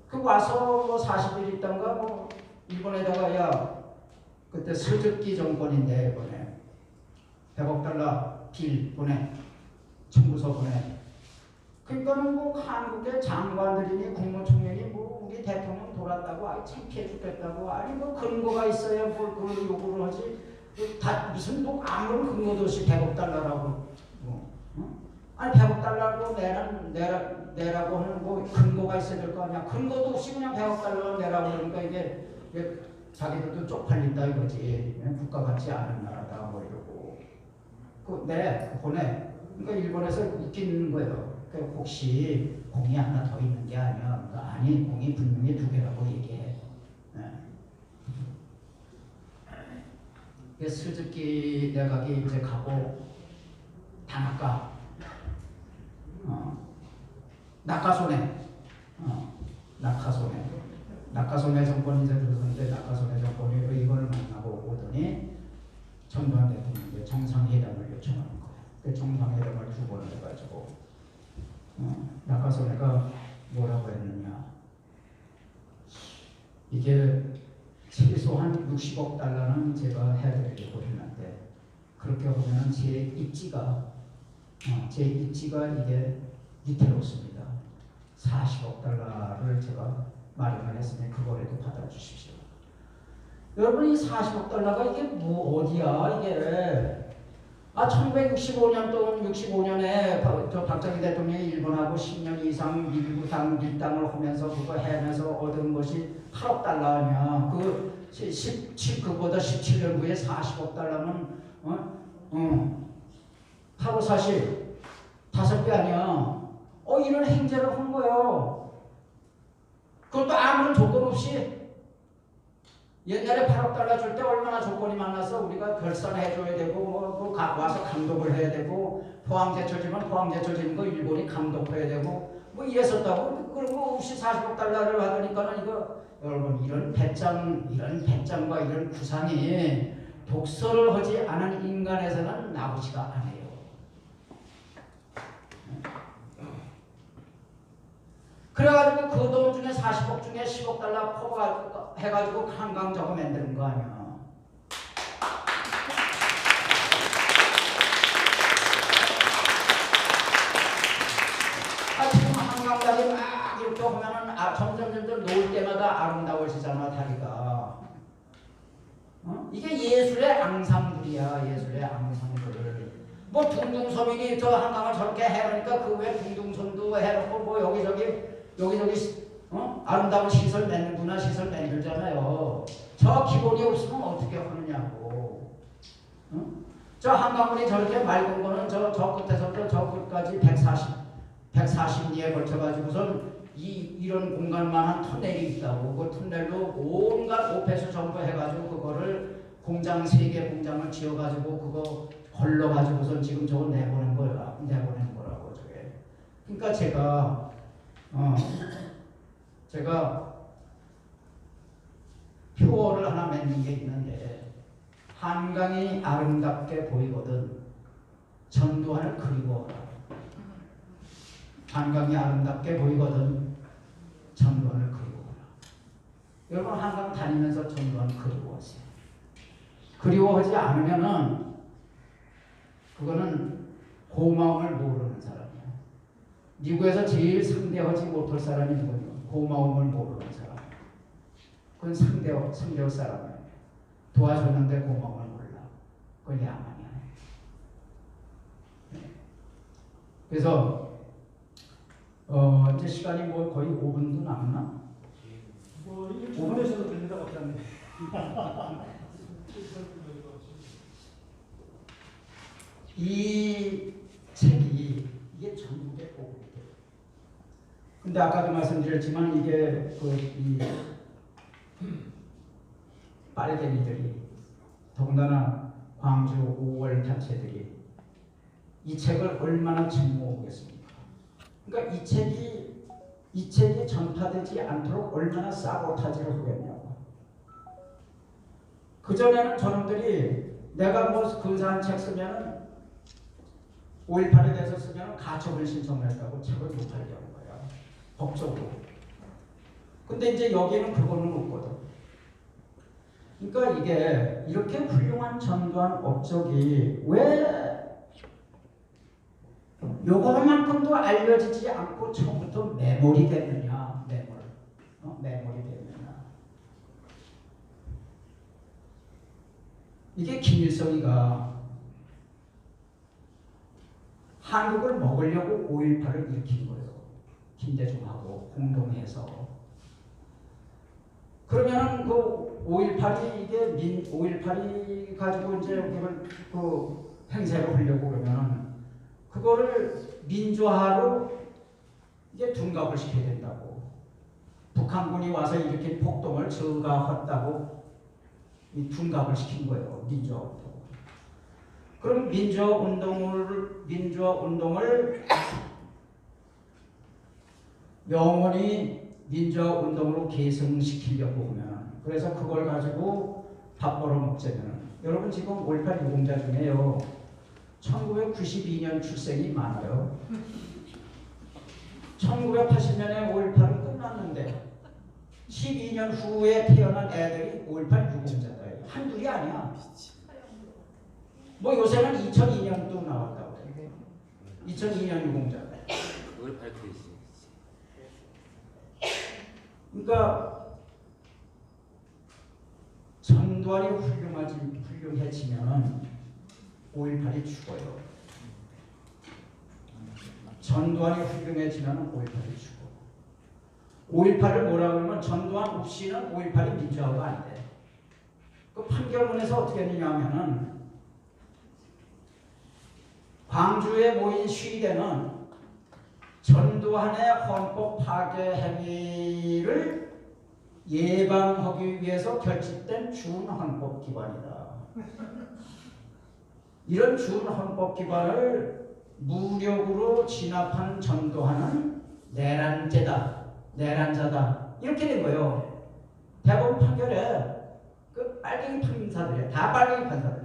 그 와서 뭐 40일 있던가 뭐 일본에다가 야 그때 스즈키 정권인데 이번에 100억 달러 빌 보내 청구서 보내 그러니까는 뭐 한국의 장관들이니 국무총리니 뭐 우리 대통령 돌았다고 아이 창피해 죽겠다고 아니 뭐 근거가 있어야 뭐 그걸 요구를 하지 다 무슨 뭐 아무런 근거도 없이 100억 달러라고 뭐 아니 100억 달러라고 내라고 하는 뭐 근거가 있어야 될 거 아니야. 근거도 없이 그냥 100억 달러 내라고 그러니까 이게 자기들도 쪽팔린다 이거지. 국가 같지 않은 나라다 뭐 이러고 보내. 그러니까 일본에서 웃기는 거예요. 혹시 공이 하나 더 있는 게 아니야. 그러니까 아니 공이 분명히 2개라고 얘기해. 스즈키 내각이 이제 가고 다나카 나카소네 정권이 이제 들어섰는데 나카소네 정권이 이걸 만나고 오더니 전두환 대통령께 정상회담을 요청하는 거예요. 그 정상회담을 2번을 해가지고 나카소네가 뭐라고 했느냐. 이게 최소한 60억 달러는 제가 해드리려고 했는데 그렇게 보면 제 입지가 이게 위태롭습니다. 40억 달러를 제가 마련을 했으니 그거라도 받아주십시오. 여러분 이 40억 달러가 이게 뭐 어디야 이게 1965년 또는 65년에 저 박정희 대통령이 일본하고 10년 이상 밀당을 하면서 그거 해내서 얻은 것이 8억 달러 아니야. 그보다 17년 후에 40억 달러면 8억 40 5배 아니야. 이런 행제를 한 거예요. 그것도 아무런 조건 없이. 옛날에 8억 달러 줄 때 얼마나 조건이 많아서 우리가 결산해줘야 되고 와서 감독을 해야 되고 포항제철지면 포항제철지는 거 일본이 감독해야 되고 뭐 이랬었다고. 그런 거 없이 40억 달러를 하더니까는 이거 여러분 이런 배짱과 이런 구상이 독서를 하지 않은 인간에서는 나오지가 않아요. 그래가지고 그 돈 중에 40억 중에 10억 달러 퍼가지고 해가지고 한강 저거 만드는 거 아니야. 지금 한강다리 막 이렇게 보면은 점점 놓을 때마다 아름다워지잖아 다리가. 이게 예술의 앙상블이야. 예술의 앙상블. 뭐 둥둥섬이니 저 한강을 저렇게 해놓으니까 그 외에 둥둥섬도 해놓고 뭐 여기저기 아름다운 시설 만드구나 시설 만들잖아요. 저 기본이 없으면 어떻게 하느냐고. 저 한강물이 저렇게 맑은 거는 저 끝에서부터 저 끝까지 140리에 걸쳐가지고선 이런 공간만한 터널이 있다고. 그 터널로 온갖 오폐수 전부 해가지고 그거를 공장 3개 공장을 지어가지고 그거 걸러가지고선 지금 저거 내보낸 거라고 저게. 그러니까 제가 표어를 하나 맺는 게 있는데 한강이 아름답게 보이거든 전두환을 그리워하라. 한강이 아름답게 보이거든 전두환을 그리워하라. 여러분 한강 다니면서 전두환 그리워하세요. 그리워하지 않으면은 그거는 고마움을 모르는 사람이야. 미국에서 제일 상대하지 못할 사람이 누구냐? 고마움을 모르는 사람. 그건 상대할 사람이야. 도와줬는데 고마움을 몰라. 그건 야만이야. 그래서 이제 시간이 뭐 거의 5분도 남았나? 뭐 5분에서도 들린다고 하던데. 이 책이 이게 전국에 보고 있대요. 근데 아까도 말씀드렸지만 이게 이 빨갱이들이 더군다나 광주 5월 단체들이 이 책을 얼마나 증오하겠습니까? 그러니까 이 책이 전파되지 않도록 얼마나 사보타지를 하겠냐고. 그전에는 저놈들이 내가 뭐 근사한 책 쓰면은 5.18에 대해서 쓰면 가처분 신청을 했다고 책을 못 팔게 하는 거야. 법적으로. 근데 이제 여기는 그거는 없거든. 그러니까 이게 이렇게 훌륭한 전두환 업적이 왜 요거만큼도 알려지지 않고 처음부터 매몰이 되느냐, 매몰이 되느냐. 이게 김일성이가 한국을 먹으려고 5.18을 일으킨 거예요. 김대중하고 공동해서. 그러면은 그 5.18이 이게 5.18이 가지고 이제 그걸 그 행세를 하려고 그러면은 그거를 민주화로 이게 둔갑을 시켜야 된다고. 북한군이 와서 이렇게 폭동을 저가했다고 이 둔갑을 시킨 거예요. 민주화부터. 그럼 민주화 운동을 영원히 민주화 운동으로 계승시키려고 하면, 그래서 그걸 가지고 밥 벌어먹자면, 여러분 지금 5.18 유공자 중에요 1992년 출생이 많아요. 1980년에 5.18은 끝났는데 12년 후에 태어난 애들이 5.18 유공자다. 한둘이 아니야. 뭐 요새는 2002년도 나왔다고 해요. 2002년 유공자. 5.18 크리스. 그러니까 전두환이 훌륭해지면 5.18이 죽어요. 전두환이 훌륭해지면 5.18이 죽어. 5.18을 뭐라고 하면 전두환 없이는 5.18이 민주화가 안 돼. 그 판결문에서 어떻게 했느냐 하면은 광주에 모인 시위대는 전두환의 헌법 파괴 행위를 예방하기 위해서 결집된 준헌법기관이다. 이런 준헌법기관을 무력으로 진압한 전두환은 내란자다. 이렇게 된 거예요. 대법원 판결에 그 빨갱이 판사들이야. 다 빨갱이 판사들이야.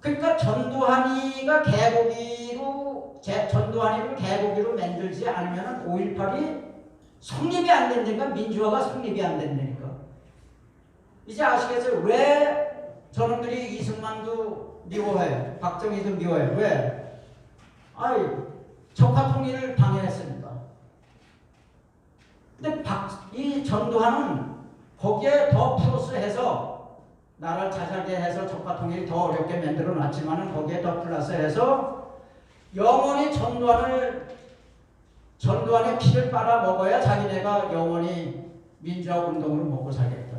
그러니까 전두환이를 개고기로 만들지 않으면 5.18이 성립이 안 된다니까. 민주화가 성립이 안 된다니까. 이제 아시겠어요? 왜 저놈들이 이승만도 미워해, 박정희도 미워해? 왜? 아이, 적화 통일을 방해했으니까. 근데 이 전두환은 거기에 더 플러스해서 나라를 자잘게 해서 적화 통일이 더 어렵게 만들어 놨지만은 거기에 더 플러스해서 영원히 전두환의 피를 빨아 먹어야 자기네가 영원히 민주화 운동으로 먹고 살겠다.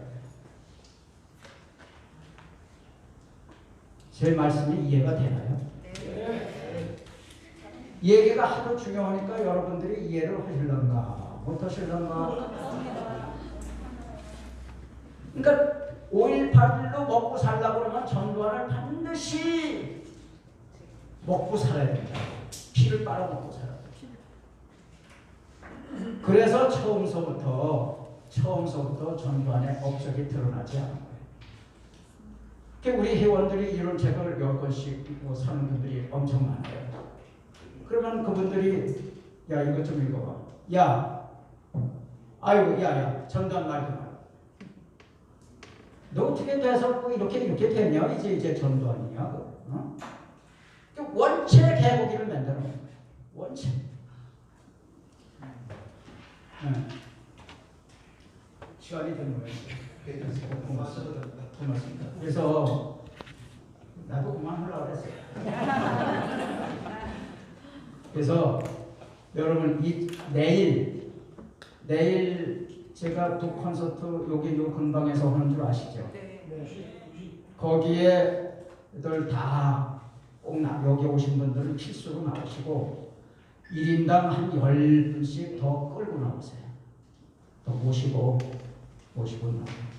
제 말씀이 이해가 되나요? 네. 이 얘기가 하도 중요하니까 여러분들이 이해를 하실런가 못 하실런가? 그러니까 5.18로 먹고 살려고 그러면 전두환을 반드시 먹고 살아야 된다. 피를 빨아먹고 살아야 된다. 그래서 처음서부터 전두환의 업적이 드러나지 않은 거예요. 우리 회원들이 이런 책을 10권씩 사는 분들이 엄청 많아요. 그러면 그분들이 야 이것 좀 읽어봐. 야 전두환 말이 좀 너 어떻게 돼서 이렇게 됐냐? 이제 전두환이냐? 어? 원체 개고기를 만드는 거예요. 원체. 시간이 된 거예요. 고맙습니다. 그래서 나도 그만하려고 그랬어요. 그래서 여러분 내일 제가 또 콘서트 여기 요 근방에서 하는 줄 아시죠? 네. 거기에들 다 꼭 여기 오신 분들은 필수로 나오시고 1인당 한 10분씩 더 끌고 나오세요. 더 모시고 나오세요.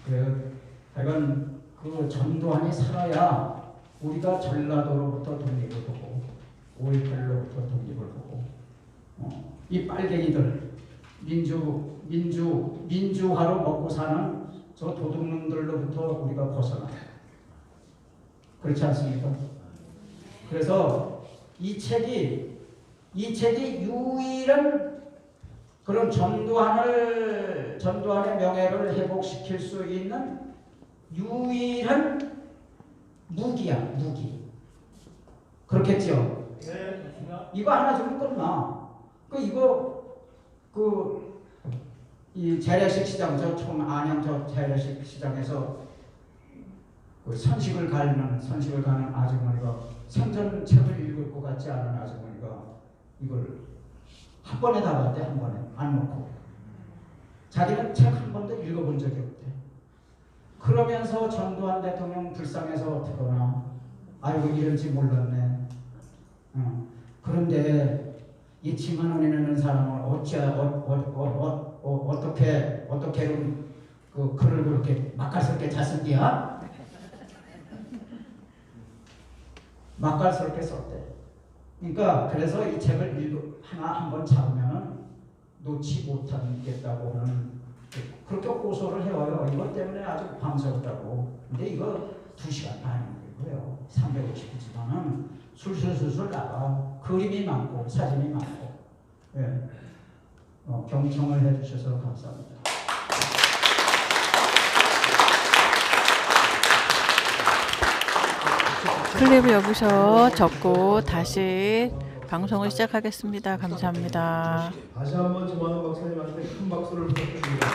그래요. 하여간 그 전두환이 살아야 우리가 전라도로부터 독립을 보고 5.18로부터 독립을 보고 이 빨갱이들 민주화로 먹고 사는 저 도둑놈들로부터 우리가 벗어나요. 그렇지 않습니까? 그래서 이 책이 유일한 그런 전두환의 명예를 회복시킬 수 있는 유일한 무기야, 무기. 그렇겠죠? 네, 좋습니다. 이거 하나 주면 끝나. 이 재래식 시장, 저 안양 저 재래식 시장에서 그 선식을 가는 아주머니가 생전 책을 읽을 것 같지 않은 아주머니가 이걸 한 번에 다 봤대. 한 번에 안 놓고. 자기는 책 한 번도 읽어본 적이 없대. 그러면서 전두환 대통령 불쌍해서 어떡하나. 아이고 이런지 몰랐네. 그런데 이 7만 원이 내는 사람을 어떻게 그 글을 그렇게 맛깔스럽게 잘 쓴디야? 맛깔스럽게 썼대. 그러니까 그래서 이 책을 한 번 잡으면은 놓지 못하겠다고 하는 그렇게 고소를 해와요. 이것 때문에 아주 밤새웠다고. 근데 이거 2시간 반이고요. 350字지만은 술술술술 나가. 그림이 많고 사진이 많고. 예. 경청을 해주셔서 감사합니다. 클립을 여기서 접고 다시 방송을 시작하겠습니다. 감사합니다. 다시 한번 조만원 박사님한테 큰 박수를 부탁드립니다.